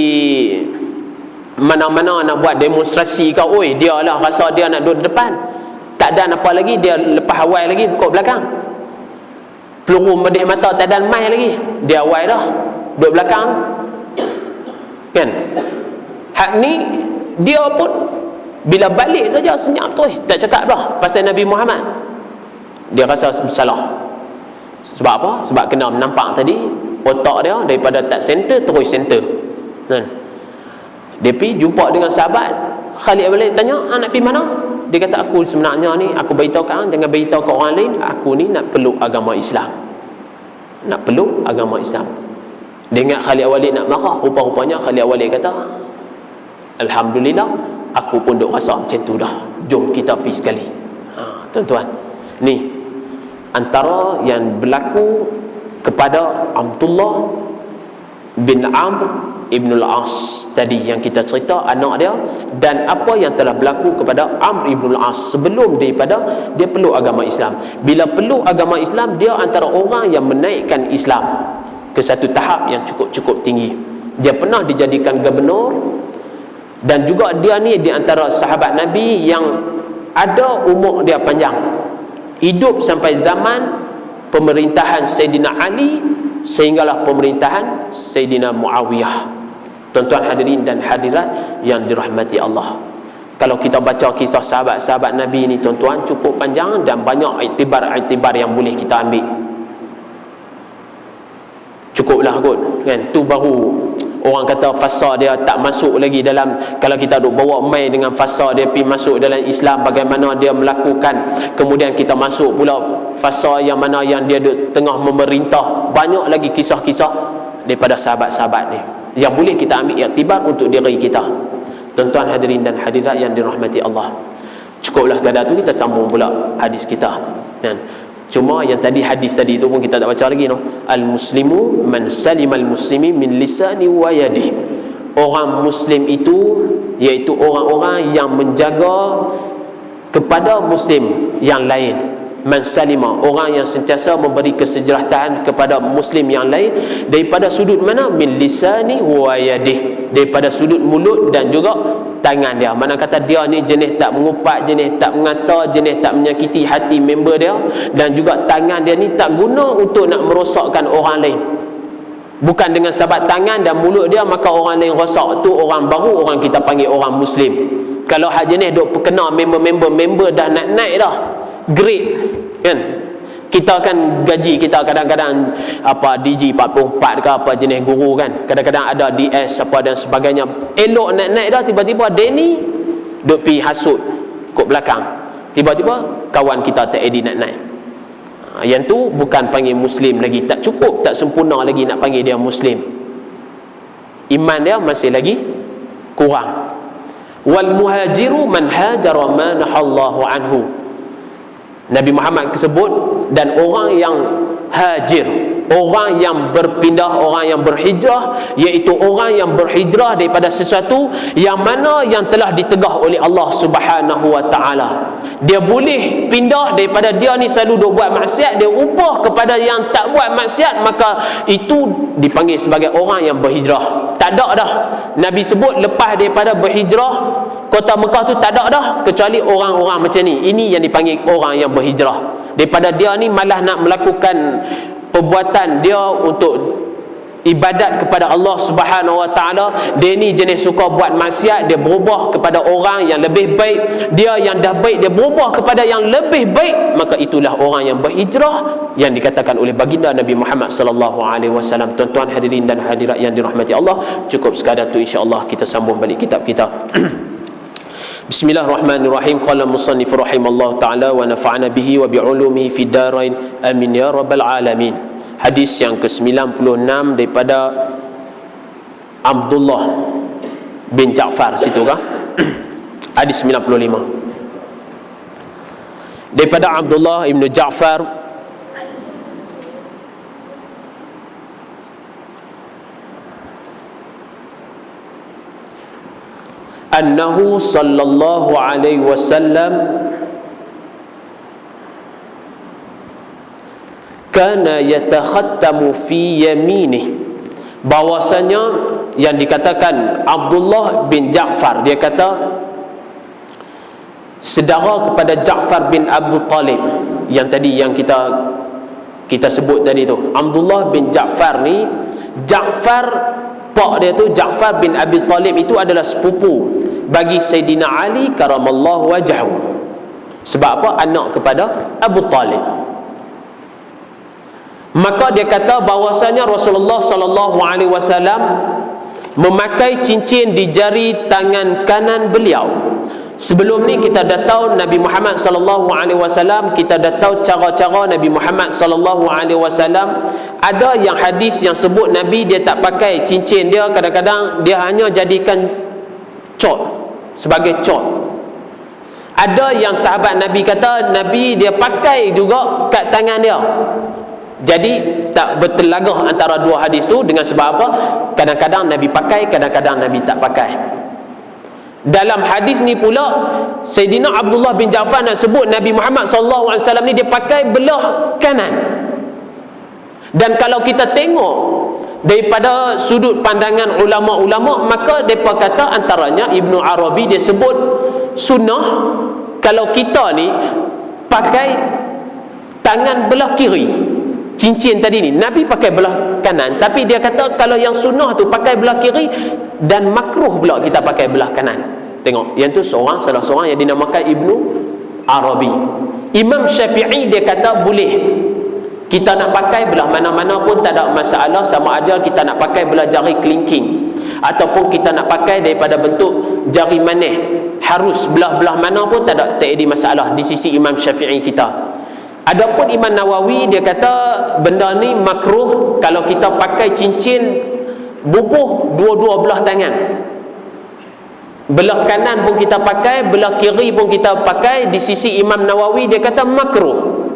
mana-mana, nak buat demonstrasi kau, oi, dia lah rasa dia nak duduk depan. Tak ada apa lagi, dia lepas awal lagi pukul belakang. Peluru medih mata tak ada mai lagi, dia awal dah duduk belakang, kan? Hak ni dia pun bila balik saja senyap tu, tak cakap dah pasal Nabi Muhammad. Dia rasa bersalah. Sebab apa? Sebab kena nampak tadi otak dia daripada tak center terus center, kan? Dia pergi jumpa dengan sahabat Khalid Walid, tanya, nak pergi mana? Dia kata, aku sebenarnya ni, aku beritahu kat jangan beritahu kat orang lain, aku ni nak peluk agama Islam. Nak peluk agama Islam. Dia ingat Khalid Al-Walid nak marah. Rupa-rupanya Khalid Al-Walid kata, alhamdulillah, aku pun duk rasa macam tu dah. Jom kita pergi sekali. Tuan-tuan, ni antara yang berlaku kepada Abdullah bin Amr Ibn al-As tadi yang kita cerita, anak dia, dan apa yang telah berlaku kepada Amr Ibn al-As sebelum daripada dia peluk agama Islam. Bila peluk agama Islam, dia antara orang yang menaikkan Islam ke satu tahap yang cukup-cukup tinggi. Dia pernah dijadikan gubernur, dan juga dia ni di antara sahabat Nabi yang ada umur dia panjang, hidup sampai zaman pemerintahan Sayyidina Ali sehinggalah pemerintahan Sayyidina Muawiyah. Tuan-tuan hadirin dan hadirat yang dirahmati Allah, kalau kita baca kisah sahabat-sahabat Nabi ni, tuan-tuan, cukup panjang dan banyak iktibar-iktibar yang boleh kita ambil. Cukuplah kot kan. Tu baru orang kata fasa dia tak masuk lagi dalam, kalau kita duk bawa mai dengan fasa dia pergi masuk dalam Islam, bagaimana dia melakukan, kemudian kita masuk pula fasa yang mana yang dia duk tengah memerintah. Banyak lagi kisah-kisah daripada sahabat-sahabat ni yang boleh kita ambil iktibar untuk diri kita. Tuan-tuan hadirin dan hadirat yang dirahmati Allah, cukuplah sekadar tu, kita sambung pula hadis kita kan. Cuma yang tadi, hadis tadi tu pun kita tak baca lagi no. Al-muslimu man salimal muslimi min lisani wa yadihi. Orang muslim itu iaitu orang-orang yang menjaga kepada muslim yang lain. Man salima, orang yang sentiasa memberi kesejahteraan kepada muslim yang lain daripada sudut mana? Min lisani wa yadihi, daripada sudut mulut dan juga tangan dia. Mana kata dia ni jenis tak mengupat, jenis tak mengata, jenis tak menyakiti hati member dia, dan juga tangan dia ni tak guna untuk nak merosakkan orang lain. Bukan dengan sebab tangan dan mulut dia maka orang lain rosak. Tu orang baru, orang kita panggil orang muslim. Kalau hak jenis duk kena member dah nak naik dah grade kan. Kita kan gaji kita kadang-kadang apa DG 44 ke apa jenis guru kan, kadang-kadang ada DS apa dan sebagainya. Elok nak naik dah, tiba-tiba Denny duk pi hasut kok belakang, tiba-tiba kawan kita tak edit nak naik. Yang tu bukan panggil muslim lagi, tak cukup, tak sempurna lagi nak panggil dia muslim. Iman dia masih lagi kurang. Wal muhajiru man hajara ma nahallahu anhu. Nabi Muhammad sebut, dan orang yang hajir, orang yang berpindah, orang yang berhijrah, iaitu orang yang berhijrah daripada sesuatu yang mana yang telah ditegah oleh Allah Subhanahu wa taala. Dia boleh pindah daripada dia ni selalu duk buat maksiat, dia ubah kepada yang tak buat maksiat, maka itu dipanggil sebagai orang yang berhijrah. Tak ada dah Nabi sebut lepas daripada berhijrah kota Mekah tu tak ada dah kecuali orang-orang macam ni. Ini yang dipanggil orang yang berhijrah. Daripada dia ni malah nak melakukan perbuatan dia untuk ibadat kepada Allah Subhanahu wa taala, dia ni jenis suka buat maksiat, dia berubah kepada orang yang lebih baik. Dia yang dah baik dia berubah kepada yang lebih baik, maka itulah orang yang berhijrah yang dikatakan oleh baginda Nabi Muhammad sallallahu alaihi wasallam. Tuan-tuan hadirin dan hadirat yang dirahmati Allah, cukup sekadar tu, insya-Allah kita sambung balik kitab kita. Bismillahirrahmanirrahim. Qala musannif rahimallahu taala wa nafa'ana bihi wa bi'ulumihi fid darain amin ya rabbal alamin. Hadis yang ke-96 daripada Abdullah bin Ja'far, situ kah? Hadis 95 daripada Abdullah bin Ja'far annahu sallallahu alaihi wasallam kana yatakhattamu fi yaminih, bahwasanya yang dikatakan Abdullah bin Ja'far, dia kata sedara kepada Ja'far bin Abu Talib yang tadi yang kita sebut tadi tu. Abdullah bin Ja'far ni, Ja'far pak dia tu Ja'far bin Abi Talib itu adalah sepupu bagi Sayyidina Ali karamallahu wajhahu. Sebab apa? Anak kepada Abu Talib. Maka dia kata bahwasanya Rasulullah sallallahu alaihi wasallam memakai cincin di jari tangan kanan beliau Sebelum ni kita dah tahu Nabi Muhammad sallallahu alaihi wasallam, kita dah tahu cara-cara Nabi Muhammad sallallahu alaihi wasallam. Ada yang hadis yang sebut Nabi dia tak pakai cincin dia, kadang-kadang dia hanya jadikan cot sebagai cot. Ada yang sahabat Nabi kata Nabi dia pakai juga kat tangan dia. Jadi tak bertelagah antara dua hadis tu. Dengan sebab apa? Kadang-kadang Nabi pakai, kadang-kadang Nabi tak pakai. Dalam hadis ni pula Sayyidina Abdullah bin Ja'far nak sebut Nabi Muhammad sallallahu alaihi wasallam ni dia pakai belah kanan. Dan kalau kita tengok daripada sudut pandangan ulama-ulama, maka mereka kata antaranya Ibnu Arabi dia sebut sunnah kalau kita ni pakai tangan belah kiri. Cincin tadi ni Nabi pakai belah kanan, tapi dia kata kalau yang sunnah tu pakai belah kiri, dan makruh pula kita pakai belah kanan. Tengok, yang tu salah seorang yang dinamakan Ibnu Arabi. Imam Syafi'i dia kata boleh, kita nak pakai belah mana-mana pun tak ada masalah, sama ada kita nak pakai belah jari kelingking ataupun kita nak pakai daripada bentuk jari manis, harus belah-belah mana pun tak ada masalah di sisi Imam Syafi'i kita. Adapun Imam Nawawi dia kata benda ni makruh kalau kita pakai cincin bubuh dua-dua belah tangan. Belah kanan pun kita pakai, belah kiri pun kita pakai. Di sisi Imam Nawawi dia kata makruh.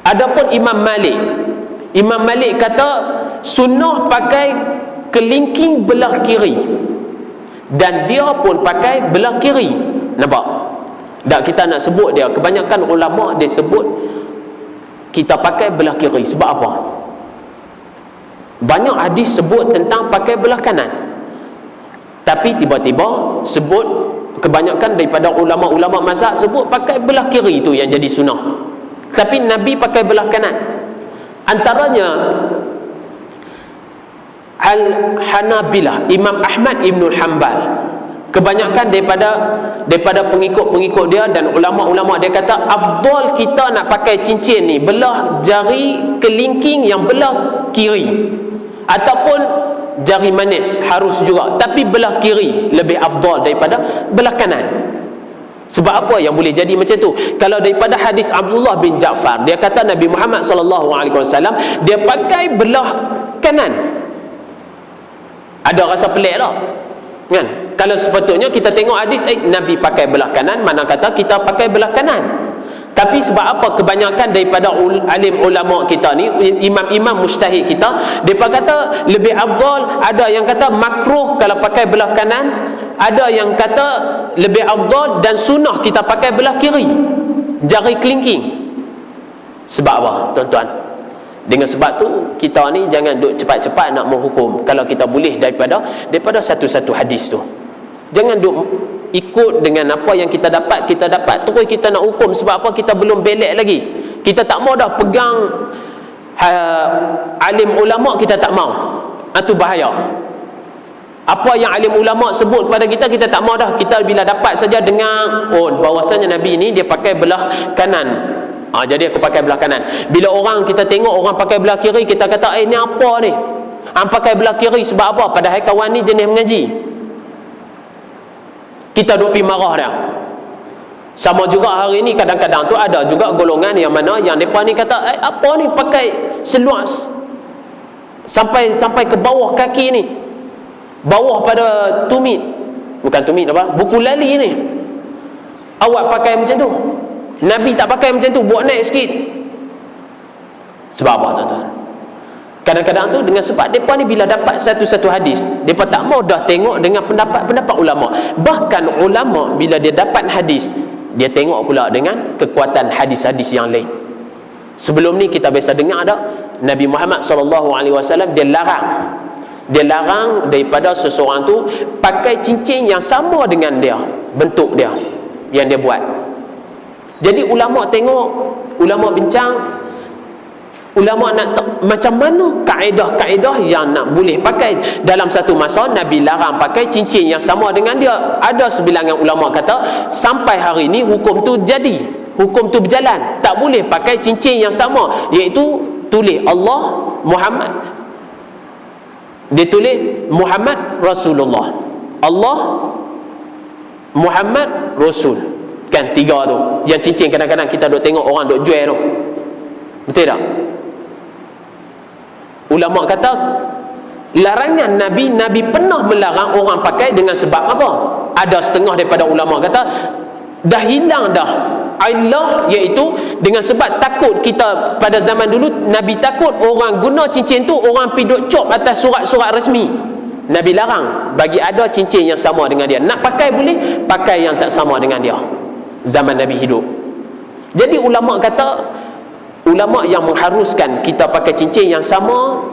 Adapun Imam Malik kata sunnah pakai kelingking belah kiri, dan dia pun pakai belah kiri. Nampak? Tak, kita nak sebut dia, kebanyakan ulama dia sebut kita pakai belah kiri. Sebab apa? Banyak hadis sebut tentang pakai belah kanan, tapi tiba-tiba sebut kebanyakan daripada ulama-ulama mazhab sebut pakai belah kiri itu yang jadi sunnah, tapi Nabi pakai belah kanan. Antaranya Al-Hanabilah, Imam Ahmad Ibnul Hanbal, kebanyakan daripada pengikut-pengikut dia dan ulama-ulama dia kata afdal kita nak pakai cincin ni belah jari kelingking yang belah kiri, ataupun jari manis harus juga, tapi belah kiri lebih afdal daripada belah kanan. Sebab apa yang boleh jadi macam tu? Kalau daripada hadis Abdullah bin Ja'far, dia kata Nabi Muhammad sallallahu alaihi wasallam dia pakai belah kanan. Ada rasa pelik tak? Kan? Kalau sepatutnya kita tengok hadis Nabi pakai belah kanan, mana kata kita pakai belah kanan. Tapi sebab apa kebanyakan daripada alim ulama kita ni, imam-imam mujtahid kita, mereka kata lebih afdal. Ada yang kata makruh kalau pakai belah kanan, ada yang kata lebih afdal dan sunnah kita pakai belah kiri, jari kelingking. Sebab apa tuan-tuan? Dengan sebab tu kita ni jangan duk cepat-cepat nak menghukum. Kalau kita boleh daripada satu-satu hadis tu, jangan duk ikut dengan apa yang kita dapat terus kita nak hukum. Sebab apa? Kita belum belek lagi, kita tak mau dah pegang alim ulama, kita tak mau. Itu bahaya. Apa yang alim ulama sebut kepada kita, kita tak mau dah. Kita bila dapat saja dengar bahwasanya Nabi ni dia pakai belah kanan, jadi aku pakai belah kanan. Bila orang kita tengok orang pakai belah kiri, kita kata ni apa ni? Pakai belah kiri sebab apa? Padahal kawan ni jenis mengaji. Kita duk pergi marah dia. Sama juga hari ni kadang-kadang tu ada juga golongan yang mana yang mereka ni kata apa ni pakai seluas sampai ke bawah kaki ni, bawah pada tumit, bukan tumit apa, buku lali ni. Awak pakai macam tu, Nabi tak pakai macam tu, buat naik sikit. Sebab apa tuan-tuan? Kadang-kadang tu dengan sebab mereka ni bila dapat satu-satu hadis, mereka tak mau dah tengok dengan pendapat-pendapat ulama. Bahkan ulama bila dia dapat hadis, dia tengok pula dengan kekuatan hadis-hadis yang lain. Sebelum ni kita biasa dengar dah Nabi Muhammad SAW dia larang daripada seseorang tu pakai cincin yang sama dengan dia, bentuk dia yang dia buat. Jadi ulama tengok, ulama bincang, ulama nak macam mana kaedah-kaedah yang nak boleh pakai. Dalam satu masa Nabi larang pakai cincin yang sama dengan dia. Ada sebilangan ulama kata sampai hari ni hukum tu jadi, hukum tu berjalan, tak boleh pakai cincin yang sama, iaitu tulis Allah Muhammad, dia tulis Muhammad Rasulullah, Allah Muhammad Rasul. Kan tiga tu. Yang cincin kadang-kadang kita duk tengok orang duk jual tu. Betul tak? Ulama kata larangan Nabi pernah melarang orang pakai dengan sebab apa? Ada setengah daripada ulama kata dah hilang dah Allah, iaitu dengan sebab takut kita pada zaman dulu Nabi takut orang guna cincin tu orang pergi duk cop atas surat-surat rasmi. Nabi larang bagi ada cincin yang sama dengan dia. Nak pakai boleh, pakai yang tak sama dengan dia zaman Nabi hidup. Jadi ulama kata, ulama yang mengharuskan kita pakai cincin yang sama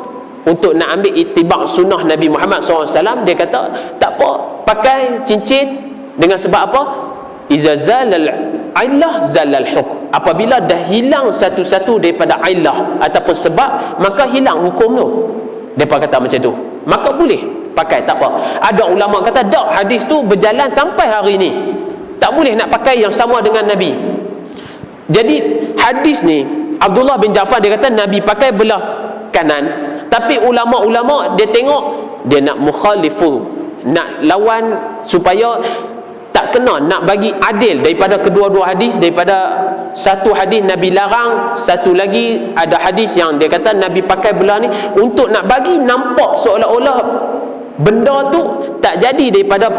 untuk nak ambil itibak sunnah Nabi Muhammad SAW, dia kata tak apa, pakai cincin dengan sebab apa? Iza zalal illah zalal hukm. Apabila dah hilang satu-satu daripada illah ataupun sebab, maka hilang hukum tu. Mereka kata macam tu, maka boleh pakai, tak apa. Ada ulama kata tak, hadis tu berjalan sampai hari ni, tak boleh nak pakai yang sama dengan Nabi. Jadi hadis ni Abdullah bin Ja'far dia kata Nabi pakai belah kanan, tapi ulama-ulama dia tengok dia nak mukhalifu, nak lawan supaya tak kena, nak bagi adil daripada kedua-dua hadis. Daripada satu hadis Nabi larang, satu lagi ada hadis yang dia kata Nabi pakai belah ni, untuk nak bagi nampak seolah-olah benda tu tak jadi daripada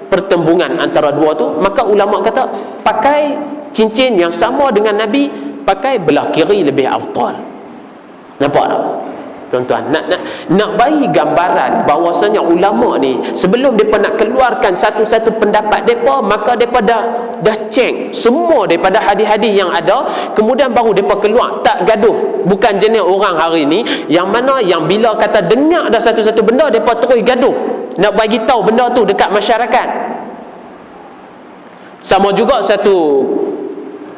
pertembungan antara dua tu, maka ulama kata pakai cincin yang sama dengan Nabi, pakai belah kiri lebih afdal. Nampak tak tuan-tuan? Nak bagi gambaran bahawasanya ulama ni sebelum mereka nak keluarkan satu-satu pendapat mereka, maka mereka dah cek semua daripada hadis-hadis yang ada, kemudian baru mereka keluar, tak gaduh. Bukan jenis orang hari ni yang mana yang bila kata dengar dah satu-satu benda, mereka terus gaduh nak bagi tahu benda tu dekat masyarakat. Sama juga satu,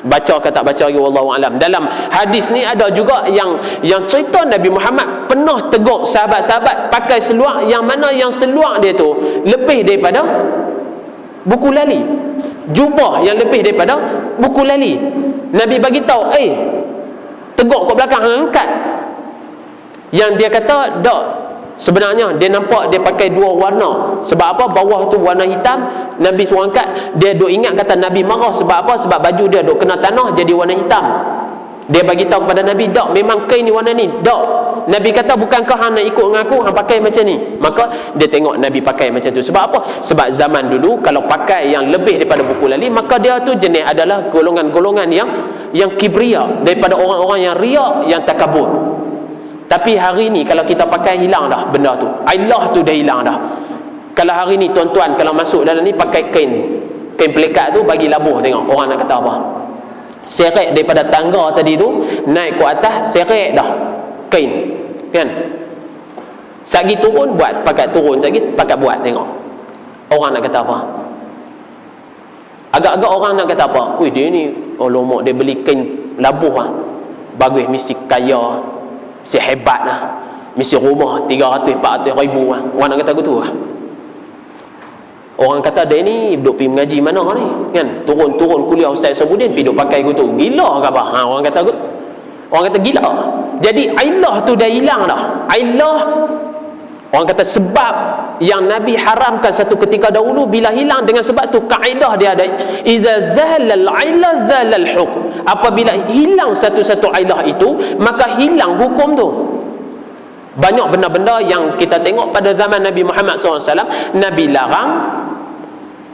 baca ke tak baca lagi wallahu alam, dalam hadis ni ada juga yang cerita Nabi Muhammad pernah tegur sahabat-sahabat pakai seluar, yang mana yang seluar dia tu lebih daripada buku lali, jubah yang lebih daripada buku lali. Nabi bagi tahu, tegur kat belakang, angkat. Yang dia kata tak, sebenarnya dia nampak dia pakai dua warna. Sebab apa? Bawah tu warna hitam. Nabi suruh angkat. Dia duk ingat kata Nabi marah. Sebab apa? Sebab baju dia duk kena tanah jadi warna hitam. Dia bagi tahu kepada Nabi, tak, memang kain ni warna ni. Tak. Nabi kata, bukankah hang nak ikut dengan aku, hang pakai macam ni? Maka dia tengok Nabi pakai macam tu. Sebab apa? Sebab zaman dulu kalau pakai yang lebih daripada buku lali, maka dia tu jenis adalah golongan-golongan yang kibria, daripada orang-orang yang riak, yang takabur. Tapi hari ni kalau kita pakai, hilang dah benda tu. Allah tu dah hilang dah. Kalau hari ni tuan-tuan kalau masuk dalam ni pakai kain pelikat tu, bagi labuh, tengok orang nak kata apa. Seret daripada tangga tadi tu naik ke atas, seret dah kain, kan? Sagi turun buat, pakai turun, sagi pakai buat, tengok orang nak kata apa. Agak-agak orang nak kata apa, wih dia ni lomak, dia beli kain labuh lah, bagus, mesti kaya, mesti hebat lah, mesti rumah 300-400 ribu lah. Orang nak kata gitu lah. Orang kata dia ni duduk pergi mengaji mana ni, kan? Turun-turun kuliah Ustaz Sabudin pergi duduk pakai gitu. Gila ke apa? Orang kata gitu. Orang kata gila. Jadi Allah tu dah hilang dah. Allah, orang kata sebab yang Nabi haramkan satu ketika dahulu, bila hilang dengan sebab tu, kaedah dia ada, iza zalal illah zalal hukm. Apabila hilang satu-satu illah itu, maka hilang hukum tu. Banyak benda-benda yang kita tengok pada zaman Nabi Muhammad SAW, Nabi larang,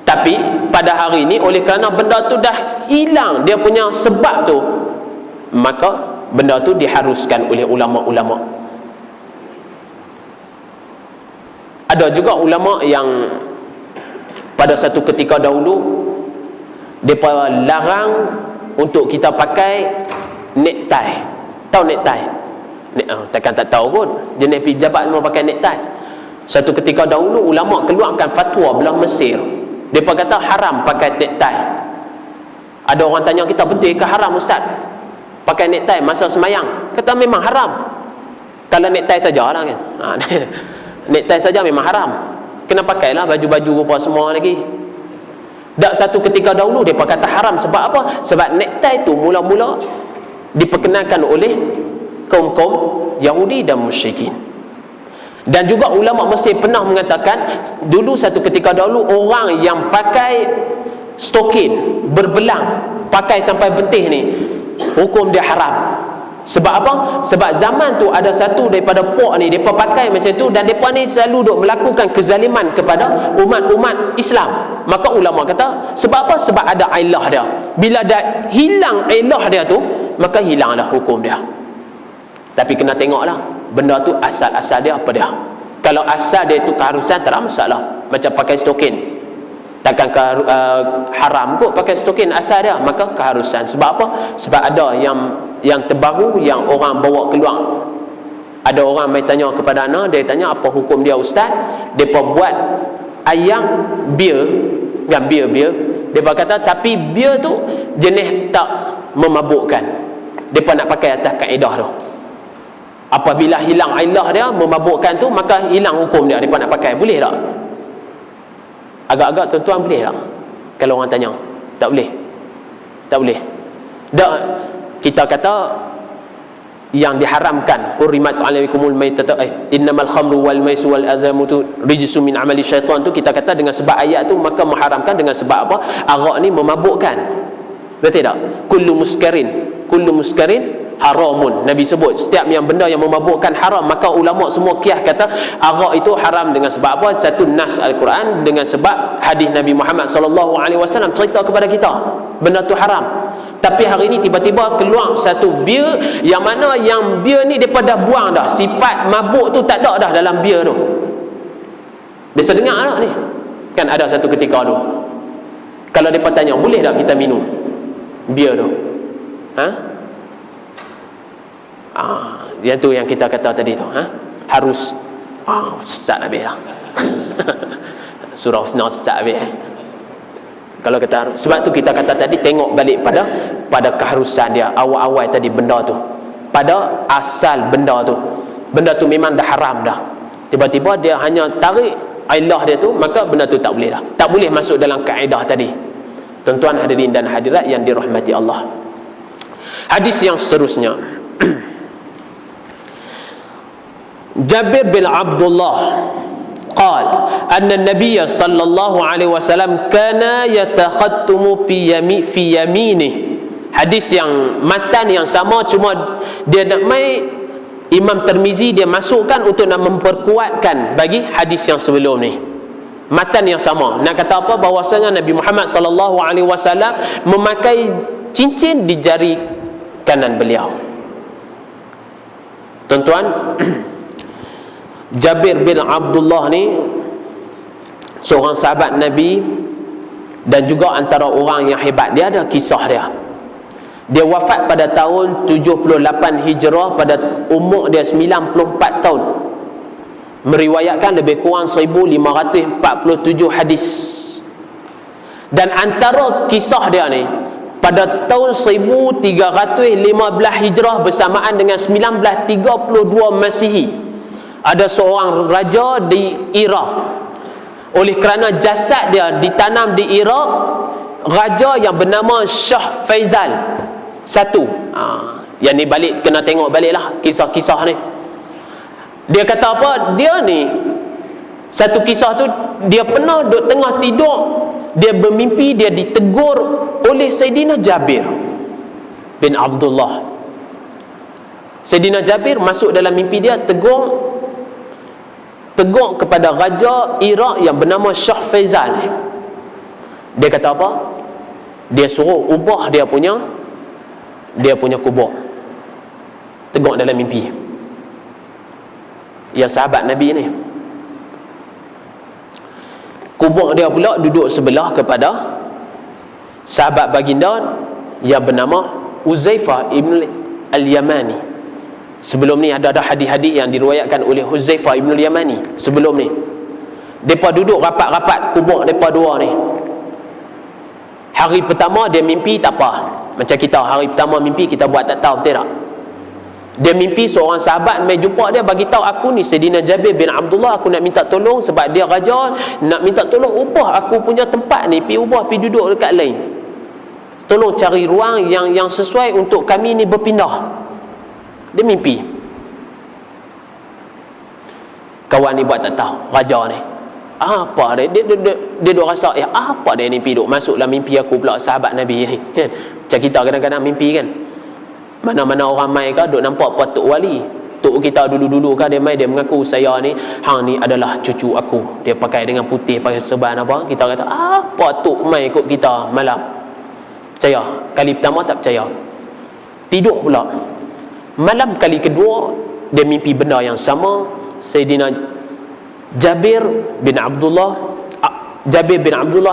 tapi pada hari ini oleh kerana benda tu dah hilang dia punya sebab tu, maka benda tu diharuskan oleh ulama-ulama. Ada juga ulama yang pada satu ketika dahulu mereka larang untuk kita pakai necktie. Tahu necktie? Takkan tak tahu kot, jenis pejabat semua pakai necktie. Satu ketika dahulu ulama keluarkan fatwa belah Mesir, mereka kata haram pakai necktie. Ada orang tanya kita, betul ke haram Ustaz pakai necktie masa semayang? Kata memang haram. Kalau necktie saja lah kan, necktie saja memang haram, kena pakailah baju-baju rupa semua lagi. Tak, satu ketika dahulu mereka kata haram. Sebab apa? Sebab necktie tu mula-mula diperkenalkan oleh kaum-kaum Yahudi dan musyrikin. Dan juga ulama Mesir pernah mengatakan, dulu satu ketika dahulu orang yang pakai stokin, berbelang, pakai sampai betih ni, hukum dia haram. Sebab apa? Sebab zaman tu ada satu daripada puak ni, mereka pakai macam tu, dan mereka ni selalu duk melakukan kezaliman kepada umat-umat Islam. Maka ulama kata, sebab apa? Sebab ada ilah dia. Bila dah hilang ilah dia tu, maka hilanglah hukum dia. Tapi kena tengoklah, benda tu asal-asal dia apa dia. Kalau asal dia tu keharusan, tak ada masalah. Macam pakai stokin, takkan haram kot pakai stokin asal dia, maka keharusan. Sebab apa? Sebab ada yang terbaru yang orang bawa keluar. Ada orang mai tanya kepada ana, dia tanya apa hukum dia ustaz. Depa buat ayam bir, kan bir. Depa kata tapi bir tu jenis tak memabukkan. Depa nak pakai atas kaedah tu. Apabila hilang ilah dia memabukkan tu, maka hilang hukum dia. Depa nak pakai, boleh tak? Agak-agak tuan-tuan boleh tak? Kalau orang tanya, tak boleh. Tak boleh. Dak, kita kata yang diharamkan, hurrimat alaikumul maitatu, innamal khamru wal maisu wal adhamu tu rijsun min amali syaitan tu, kita kata dengan sebab ayat tu maka mengharamkan dengan sebab apa? Arak ni memabukkan. Betul tak? Kullu muskarin haramun. Nabi sebut setiap yang benda yang memabukkan haram. Maka ulama semua qiyas kata arak itu haram dengan sebab apa? Satu, nas Al-Quran, dengan sebab hadis Nabi Muhammad SAW cerita kepada kita benda tu haram. Tapi hari ni tiba-tiba keluar satu bir yang mana yang bir ni mereka dah buang dah, sifat mabuk tu tak ada dah dalam bir tu. Biasa dengar tak ni? Kan ada satu ketika tu, kalau mereka tanya boleh tak kita minum bir tu, yang tu yang kita kata tadi tu, harus sesat habis lah. Surah Husna sesat habis. Kalau kata, sebab tu kita kata tadi, tengok balik pada keharusan dia awal-awal tadi benda tu, pada asal benda tu. Benda tu memang dah haram dah, tiba-tiba dia hanya tarik ilah dia tu, maka benda tu tak boleh dah, tak boleh masuk dalam kaedah tadi. Tuan-tuan hadirin dan hadirat yang dirahmati Allah, hadis yang seterusnya, Jabir bin Abdullah قال أن النبي صلى الله عليه وسلم كان يتختم في يمينه. Hadis yang matan yang sama, cuma dia nak mai Imam Tirmizi dia masukkan untuk nak memperkuatkan bagi hadis yang sebelum ni. Matan yang sama nak kata apa? Bahwasanya Nabi Muhammad sallallahu alaihi wasallam memakai cincin di jari kanan beliau. Tuan-tuan, Jabir bin Abdullah ni seorang sahabat Nabi dan juga antara orang yang hebat. Dia ada kisah dia. Dia wafat pada tahun 78 Hijrah pada umur dia 94 tahun. Meriwayatkan lebih kurang 1547 hadis. Dan antara kisah dia ni, pada tahun 1315 Hijrah bersamaan dengan 1932 Masihi, ada seorang raja di Iraq. Oleh kerana jasad dia ditanam di Iraq, raja yang bernama Shah Faisal satu. Yang ni balik, kena tengok balik lah kisah-kisah ni. Dia kata apa? Dia ni, satu kisah tu, dia pernah duduk tengah tidur, dia bermimpi dia ditegur oleh Sayyidina Jabir bin Abdullah. Sayyidina Jabir masuk dalam mimpi dia, tegur kepada raja Iraq yang bernama Shah Faisal. Dia kata apa? Dia suruh ubah dia punya kubur. Tegur dalam mimpi. Yang sahabat Nabi ni, kubur dia pula duduk sebelah kepada sahabat baginda yang bernama Huzaifah ibn al-Yamani. Sebelum ni ada hadis-hadis yang diriwayatkan oleh Huzaifah ibn al-Yamani. Sebelum ni depa duduk rapat-rapat kubur depa dua ni. Hari pertama dia mimpi tak apa. Macam kita hari pertama mimpi kita buat tak tahu, betul tak? Dia mimpi seorang sahabat mai jumpa dia, bagi tahu aku ni Sayyidina Jabir bin Abdullah, aku nak minta tolong sebab dia raja, nak minta tolong ubah aku punya tempat ni, pi duduk dekat lain. Tolong cari ruang yang sesuai untuk kami ni berpindah. Dia mimpi. Kawan ni buat tak tahu, raja ni apa dia duk rasa, ya apa dia ni duk masuk dalam mimpi aku pula sahabat Nabi ni kan. Macam kita kadang-kadang mimpi kan, mana-mana orang mai ke duk nampak Tok Wali, tok kita dulu-dulu kan, dia mai dia mengaku saya ni, hang ni adalah cucu aku, dia pakai dengan putih, pakai serban apa, kita kata apa tok mai ikut kita malam. Percaya kali pertama, tak percaya. Tidur pula malam kali kedua, dia mimpi benda yang sama. Sayyidina Jabir bin Abdullah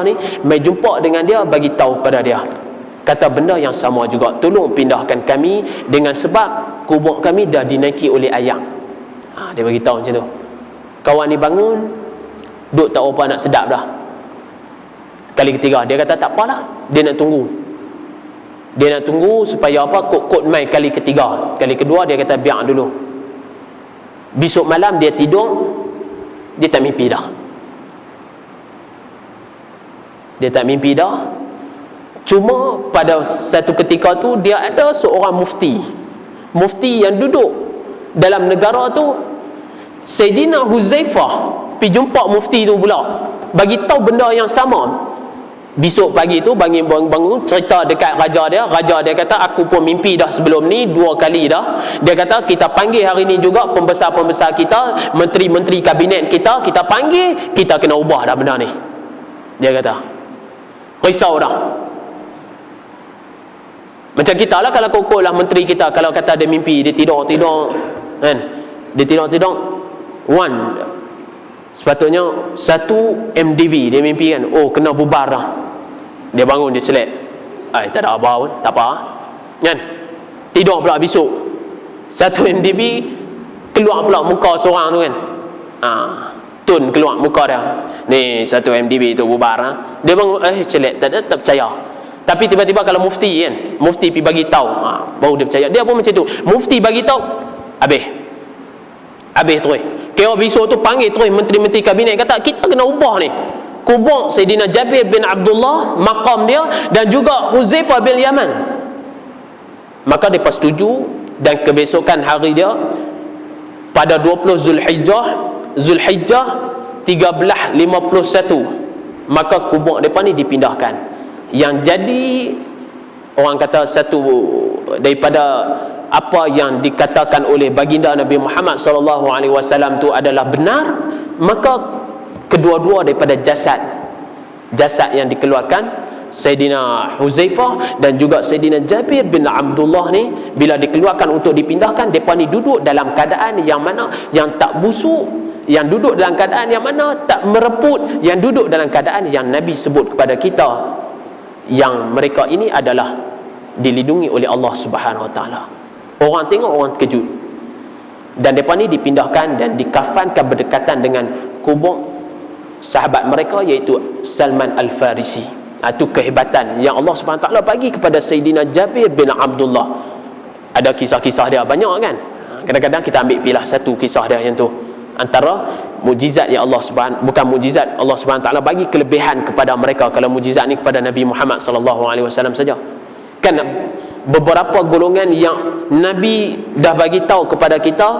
ni mai jumpa dengan dia, bagi tahu pada dia, kata benda yang sama juga, tolong pindahkan kami dengan sebab kubur kami dah dinaiki oleh ayam. Dia bagi tahu macam tu. Kawan ni bangun, duk tak apa nak sedap dah. Kali ketiga dia kata tak apalah, dia nak tunggu supaya apa, kot mai kali ketiga. Kali kedua dia kata biar dulu. Besok malam dia tidur, dia tak mimpi dah. Cuma pada satu ketika tu dia ada seorang mufti yang duduk dalam negara tu. Sayyidina Huzaifah pergi jumpa mufti tu pula, bagi tahu benda yang sama. Besok pagi tu bangun cerita dekat raja dia kata aku pun mimpi dah sebelum ni 2 kali dah. Dia kata kita panggil hari ni juga pembesar-pembesar kita, menteri-menteri kabinet kita panggil, kita kena ubah dah benda ni. Dia kata risau dah. Macam kita lah, kalau kokok lah menteri kita, kalau kata dia mimpi, dia tidur kan, dia tidur sepatutnya 1 MDB dia mimpi kan, kena bubar dah. Dia bangun, dia celek, tak ada apa pun, tak apa kan. Tidur pula besok 1 MDB, keluar pula muka seorang tu kan, tun keluar muka dia, ni 1 MDB tu bubar. Dia bangun, celek, tak percaya. Tapi tiba-tiba kalau mufti kan, mufti pergi bagi tahu, baru dia percaya. Dia pun macam tu, mufti bagi tahu, habis terus. Kira besok tu panggil terus menteri-menteri kabinet, kata kita kena ubah ni kubur Sayyidina Jabir bin Abdullah, maqam dia, dan juga Huzaifah bin Yaman. Maka mereka setuju, dan kebesokan hari dia pada 20 Zulhijjah 1351, maka kubur mereka ni dipindahkan. Yang jadi orang kata satu daripada apa yang dikatakan oleh baginda Nabi Muhammad SAW tu adalah benar, maka kedua-dua daripada jasad yang dikeluarkan Sayyidina Huzaifah dan juga Sayyidina Jabir bin Abdullah ni, bila dikeluarkan untuk dipindahkan, mereka ni duduk dalam keadaan yang mana yang tak busuk, yang duduk dalam keadaan yang mana tak mereput, yang duduk dalam keadaan yang Nabi sebut kepada kita, yang mereka ini adalah dilindungi oleh Allah Subhanahu Wa Taala. Orang tengok, orang terkejut. Dan mereka ni dipindahkan dan dikafankan berdekatan dengan kubur sahabat mereka, iaitu Salman Al-Farisi. Itu kehebatan yang Allah Subhanahu Wa Taala bagi kepada Sayyidina Jabir bin Abdullah. Ada kisah-kisah dia banyak kan. Kadang-kadang kita ambil pilah satu kisah dia yang tu. Antara mujizat yang Allah bukan mujizat, Allah Subhanahu Wa Taala bagi kelebihan kepada mereka. Kalau mujizat ni kepada Nabi Muhammad SAW saja. Kan beberapa golongan yang Nabi dah bagi tahu kepada kita,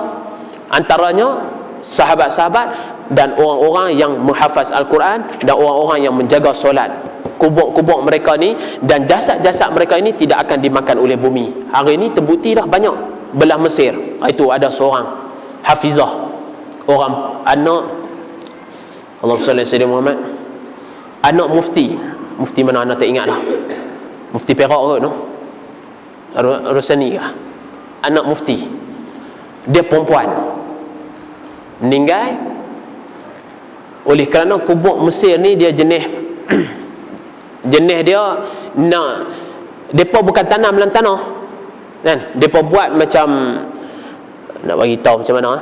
antaranya sahabat-sahabat dan orang-orang yang menghafaz Al-Quran dan orang-orang yang menjaga solat. Kubur-kubur mereka ni dan jasad-jasad mereka ini tidak akan dimakan oleh bumi. Hari ini terbukti dah banyak. Belah Mesir, itu ada seorang hafizah, orang anak, Allahumma salli ala Sayyidina Muhammad, anak mufti mana anak tak ingat dah, mufti Perak kot no, Rusani kah, anak mufti, dia perempuan, meninggal oleh kerana kubur Mesir ni dia jenis dia nak, depa bukan tanam dalam tanah kan, depa buat macam, nak bagi tahu macam mana,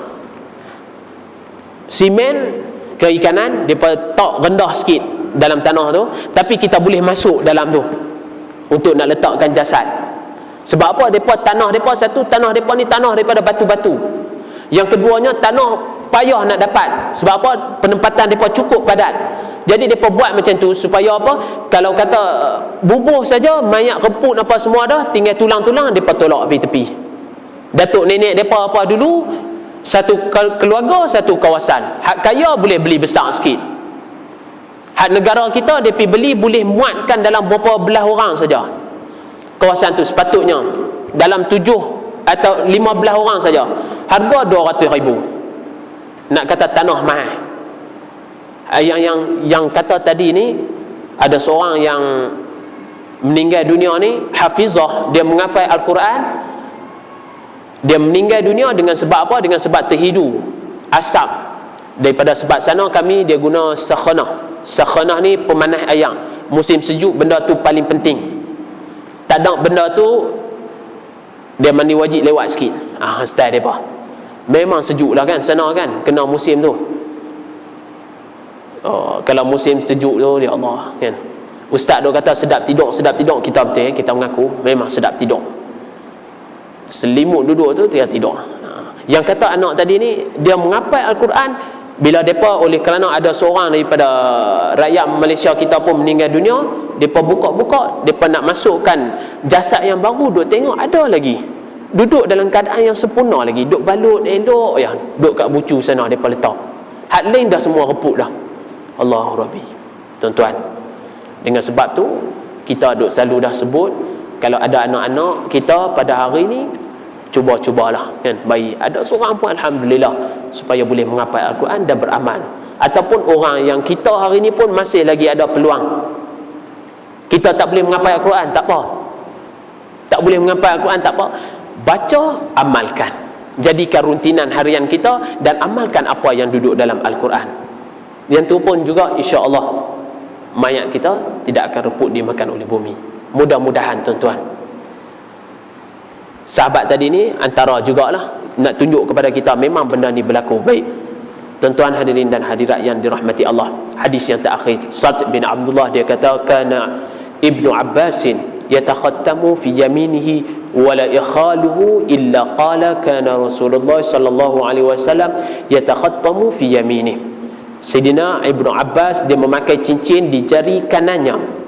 simen keikanan depa tak rendah sikit dalam tanah tu, tapi kita boleh masuk dalam tu untuk nak letakkan jasad. Sebab apa? Depa tanah depa, satu tanah depa ni tanah daripada batu-batu, yang keduanya tanah payah nak dapat. Sebab apa? Penempatan depa cukup padat. Jadi depa buat macam tu supaya apa? Kalau kata bubuh saja, mayat reput apa semua dah, tinggal tulang-tulang, depa tolak pergi tepi. Datuk nenek depa apa dulu Satu keluarga, satu kawasan. Hak kaya boleh beli besar sikit. Hak negara kita, dia pergi beli boleh muatkan dalam berapa belah orang saja. Kawasan tu sepatutnya dalam 7 atau 15 orang saja. Harga 200,000. Nak kata tanah mahal. Yang kata tadi ni, ada seorang yang meninggal dunia ni, hafizah, dia menghafal Al-Quran. Dia meninggal dunia dengan sebab apa? Dengan sebab terhidu asap. Daripada sebab sana kami dia guna sakhanah. Sakhanah ni pemanas air. Musim sejuk benda tu paling penting. Tak ada benda tu, dia mandi wajib lewat sikit. Style depa. Memang sejuk lah kan sana kan, kena musim tu. Kalau musim sejuk tu, ya Allah kan. Ustaz tu kata sedap tidur, kita betul, kita mengaku memang sedap tidur. Selimut duduk tu dia tidur. Yang kata anak tadi ni, dia menghafal Al-Quran. Bila mereka oleh kerana ada seorang daripada rakyat Malaysia kita pun meninggal dunia, mereka buka-buka, mereka nak masukkan jasad yang baru, duk tengok ada lagi duduk dalam keadaan yang sempurna lagi, duk balut elok ya, duk kat bucu sana mereka letak. Hak lain dah semua reput dah. Allahu Rabbi. Tuan-tuan, dengan sebab tu kita duk selalu dah sebut, kalau ada anak-anak kita pada hari ni, cubalah kan, baik ada seorang pun alhamdulillah supaya boleh menghafal Al-Quran dan beramal. Ataupun orang yang kita hari ni pun masih lagi ada peluang, kita tak boleh menghafal Al-Quran, tak apa, tak boleh menghafal Al-Quran, tak apa, baca, amalkan, jadikan rutinan harian kita dan amalkan apa yang duduk dalam Al-Quran. Yang tu pun juga insya-Allah mayat kita tidak akan reput dimakan oleh bumi. Mudah-mudahan tuan-tuan. Sahabat tadi ni antara jugalah nak tunjuk kepada kita memang benda ni berlaku. Baik tuan-tuan hadirin dan hadirat yang dirahmati Allah, hadis yang terakhir, Sa'd bin Abdullah dia kata, kana Ibnu Abbasin yatakhattamu fi yaminihi wa la ikhaluhu illa qala kana Rasulullah sallallahu alaihi wasallam yatakhattamu fi yaminihi. Sayyidina Ibnu Abbas dia memakai cincin di jari kanannya.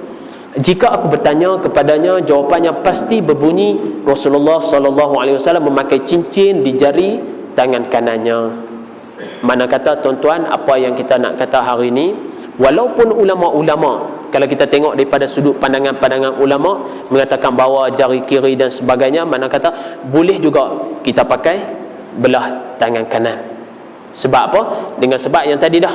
Jika aku bertanya kepadanya, jawapannya pasti berbunyi Rasulullah sallallahu alaihi wasallam memakai cincin di jari tangan kanannya. Mana kata tuan-tuan, apa yang kita nak kata hari ini, walaupun ulama-ulama, kalau kita tengok daripada sudut pandangan-pandangan ulama mengatakan bahawa jari kiri dan sebagainya, mana kata boleh juga kita pakai belah tangan kanan. Sebab apa? Dengan sebab yang tadi dah,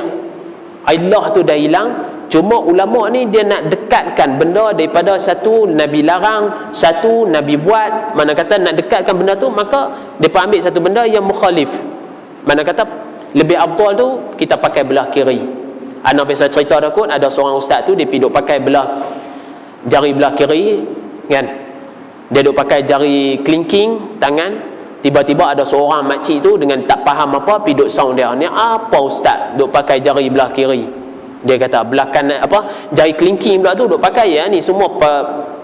Allah tu dah hilang. Cuma ulama ni dia nak dekatkan benda daripada satu Nabi larang, satu Nabi buat. Mana kata nak dekatkan benda tu, maka mereka ambil satu benda yang mukhalif. Mana kata lebih afdal tu kita pakai belah kiri. Ana biasa cerita dah kot, ada seorang ustaz tu dia pergi duk pakai jari belah kiri kan. Dia duk pakai jari kelingking tangan. Tiba-tiba ada seorang makcik tu dengan tak faham apa pergi duk sound dia, ni apa ustaz duk pakai jari belah kiri. Dia kata belah kanan apa, jari kelingking pula tu duk pakai ya, ni semua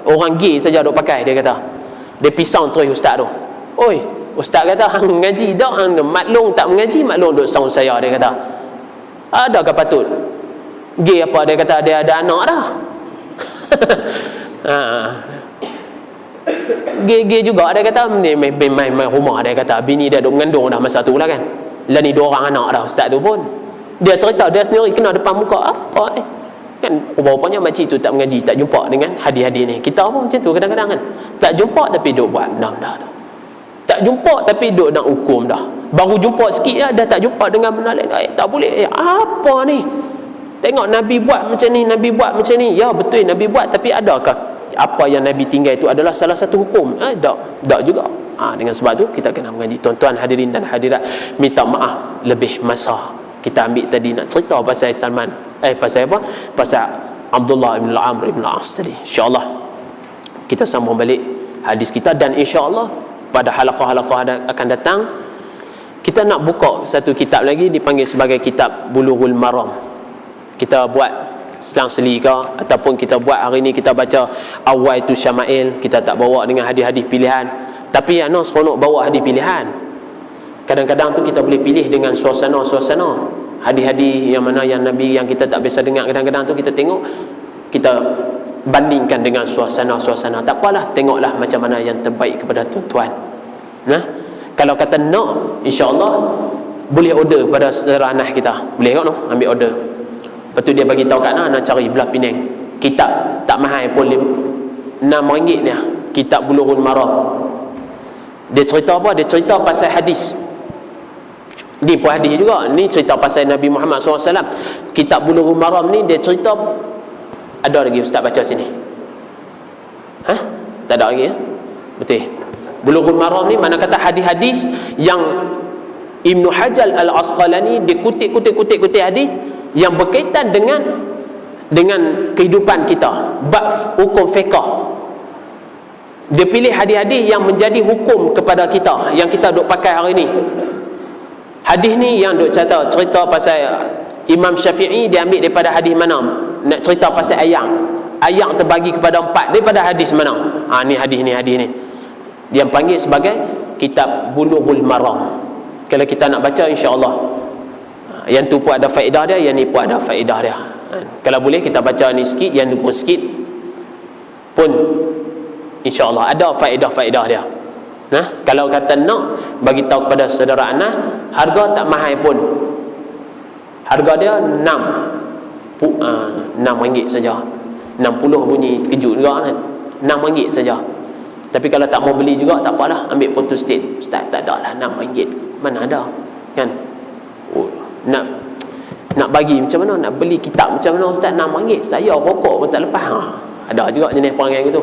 orang gay saja duk pakai. Dia kata, dia pisau terus ustaz tu. Oi, ustaz kata hang mengaji dak, hang maklum tak mengaji, maklum duk sound saya. Dia kata, adakah patut gay apa? Dia kata dia ada anak dah. Gay juga. Dia kata main rumah. Dia kata bini dia duk mengandung dah masa tu lah kan. Lah ni 2 orang anak dah ustaz tu pun. Dia cerita dia sendiri kena depan muka apa ni kan. Rupanya makcik tu tak mengaji, tak jumpa dengan hadis-hadis ni. Kita pun macam tu kadang-kadang kan, tak jumpa tapi duk buat benda-benda tu, tak jumpa tapi duk nak hukum dah. Baru jumpa sikit dah tak jumpa dengan benda lain. Tak boleh. Apa ni, tengok Nabi buat macam ni, Nabi buat macam ni. Ya betul Nabi buat, tapi adakah apa yang Nabi tinggal itu adalah salah satu hukum? Tak juga. Dengan sebab tu kita kena mengaji. Tuan-tuan hadirin dan hadirat, minta maaf lebih masa kita ambil tadi nak cerita pasal Salman, pasal apa? Pasal Abdullah bin Amr bin As tadi. InsyaAllah kita sambung balik hadis kita, dan insyaAllah pada halaqah-halaqah akan datang kita nak buka satu kitab lagi dipanggil sebagai kitab Bulughul Maram. Kita buat selang-seli ke, ataupun kita buat hari ni kita baca awal tu Syama'il, kita tak bawa dengan hadis-hadis pilihan. Tapi yang seronok bawa hadis pilihan. Kadang-kadang tu kita boleh pilih dengan suasana-suasana hadis-hadis yang mana yang Nabi yang kita tak biasa dengar. Kadang-kadang tu kita tengok, kita bandingkan dengan suasana-suasana. Tak apalah, tengoklah macam mana yang terbaik kepada tuan-tuan. Kalau kata nak, insya-Allah boleh order pada saudara Anas kita. Boleh tak no? Ambil order. Lepas tu dia bagi tahu kat Anas cari belah Penang. Kitab tak mahal pun RM6 ni. Kitab Bulughul Maram. Dia cerita apa? Dia cerita pasal hadis. Ni pun hadis juga. Ni cerita pasal Nabi Muhammad SAW. Kitab Bulughul Maram ni dia cerita. Ada lagi ustaz baca sini? Tak ada lagi ya? Betul. Bulughul Maram ni mana kata hadis-hadis yang Ibnu Hajar Al-Asqalani dia kutip hadis yang berkaitan dengan kehidupan kita, bab hukum fiqh. Dia pilih hadis-hadis yang menjadi hukum kepada kita, yang kita duk pakai hari ni. Hadis ni yang duk cerita pasal Imam Syafi'i, dia ambil daripada hadis mana? Nak cerita pasal ayat terbagi kepada 4 daripada hadis mana? Ni hadis ni. Dia panggil sebagai kitab Bulughul Maram. Kalau kita nak baca, insya-Allah yang tu pun ada faedah dia, yang ni pun ada faedah dia. Kalau boleh kita baca ni sikit, yang ni pun sikit pun, insya-Allah ada faedah-faedah dia. Kalau kata nak bagi tahu kepada saudara Anas, harga tak mahal pun. Harga dia RM6 saja. 60 bunyi terkejut juga kan. RM6 saja. Tapi kalau tak mau beli juga tak apalah, ambil photo state. Ustaz, tak ada lah RM6. Mana ada? Kan? Nak bagi macam mana? Nak beli kitab macam mana ustaz? RM6. Saya rokok pun tak lepas. Ada juga jenis perangai gitu.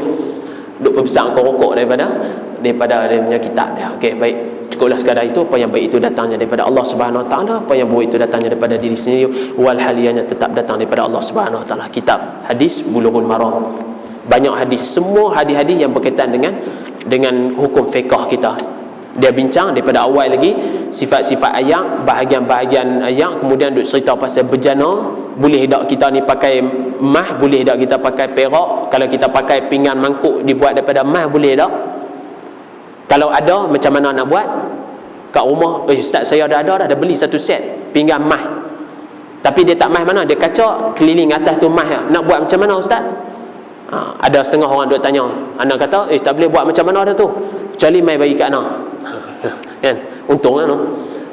Duk perbesar kau rokok daripada dia punya kitab dia. Okey, baik. Cukuplah sekadar itu. Apa yang baik itu datangnya daripada Allah Subhanahu Wa Taala, apa yang buruk itu datangnya daripada diri sendiri. Wal haliyanya tetap datang daripada Allah Subhanahu Wa Taala. Kitab hadis Bulughul Maram. Banyak hadis, semua hadis-hadis yang berkaitan dengan hukum fiqh kita. Dia bincang daripada awal lagi sifat-sifat ayat, bahagian-bahagian ayat, kemudian duk cerita pasal berjana. Boleh tak kita ni pakai emas, boleh tak kita pakai perak? Kalau kita pakai pinggan mangkuk dibuat daripada emas, boleh tak? Kalau ada, macam mana nak buat? Kat rumah, ustaz saya dah beli satu set pinggan emas, tapi dia tak emas mana, dia kaca keliling atas tu emas. Nak buat macam mana ustaz? Ada setengah orang duk tanya. Anak kata, tak boleh buat macam mana dah tu, kecuali mai bagi kat anak. Kan? Untung kan?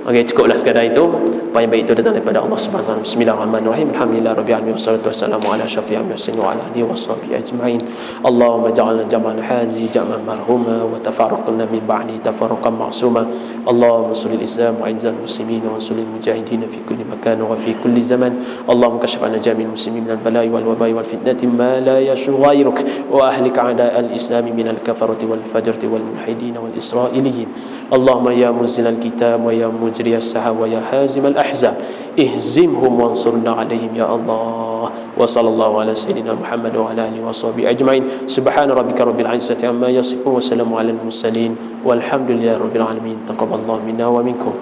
Okey, cukuplah sekadar itu. Apa yang baik itu datang daripada Allah Subhanahu wa taala. Bismillahirrahmanirrahim. Alhamdulillahirabbil alamin wassalatu wassalamu ala syafi'il mursalin wa ala alihi washabihi ajma'in. Allahumma ja'alna jam'an hadhi jam'an marhuma wa tafarraqna min ba'di tafarruqan ma'suma. Allahumma salli al-islam wa izzal muslimin wa salli al-mujahidin fi kulli makan wa fi kulli zaman. Allahumma kashif 'anna jami'il muslimin min al-bala'i wal waba'i wal fitnati ma la yashu ghayruk wa ahlik 'ada al-islam min al-kafarati wal fajrati wal mulhidin wal isra'iliyin. Allahumma ya munzil al-kitab wa ya mujri as-sahab wa ya hazim al-ahzab ihzimhum wansurna alaihim ya Allah. Wa sallallahu ala sayyidina Muhammad wa ala alihi wa sahbihi ajma'in. Subhana rabbika rabbil izzati amma yasifun wa salamun ala al-mursalin walhamdulillahi rabbil alamin. Taqabbalallahu minna wa minkum.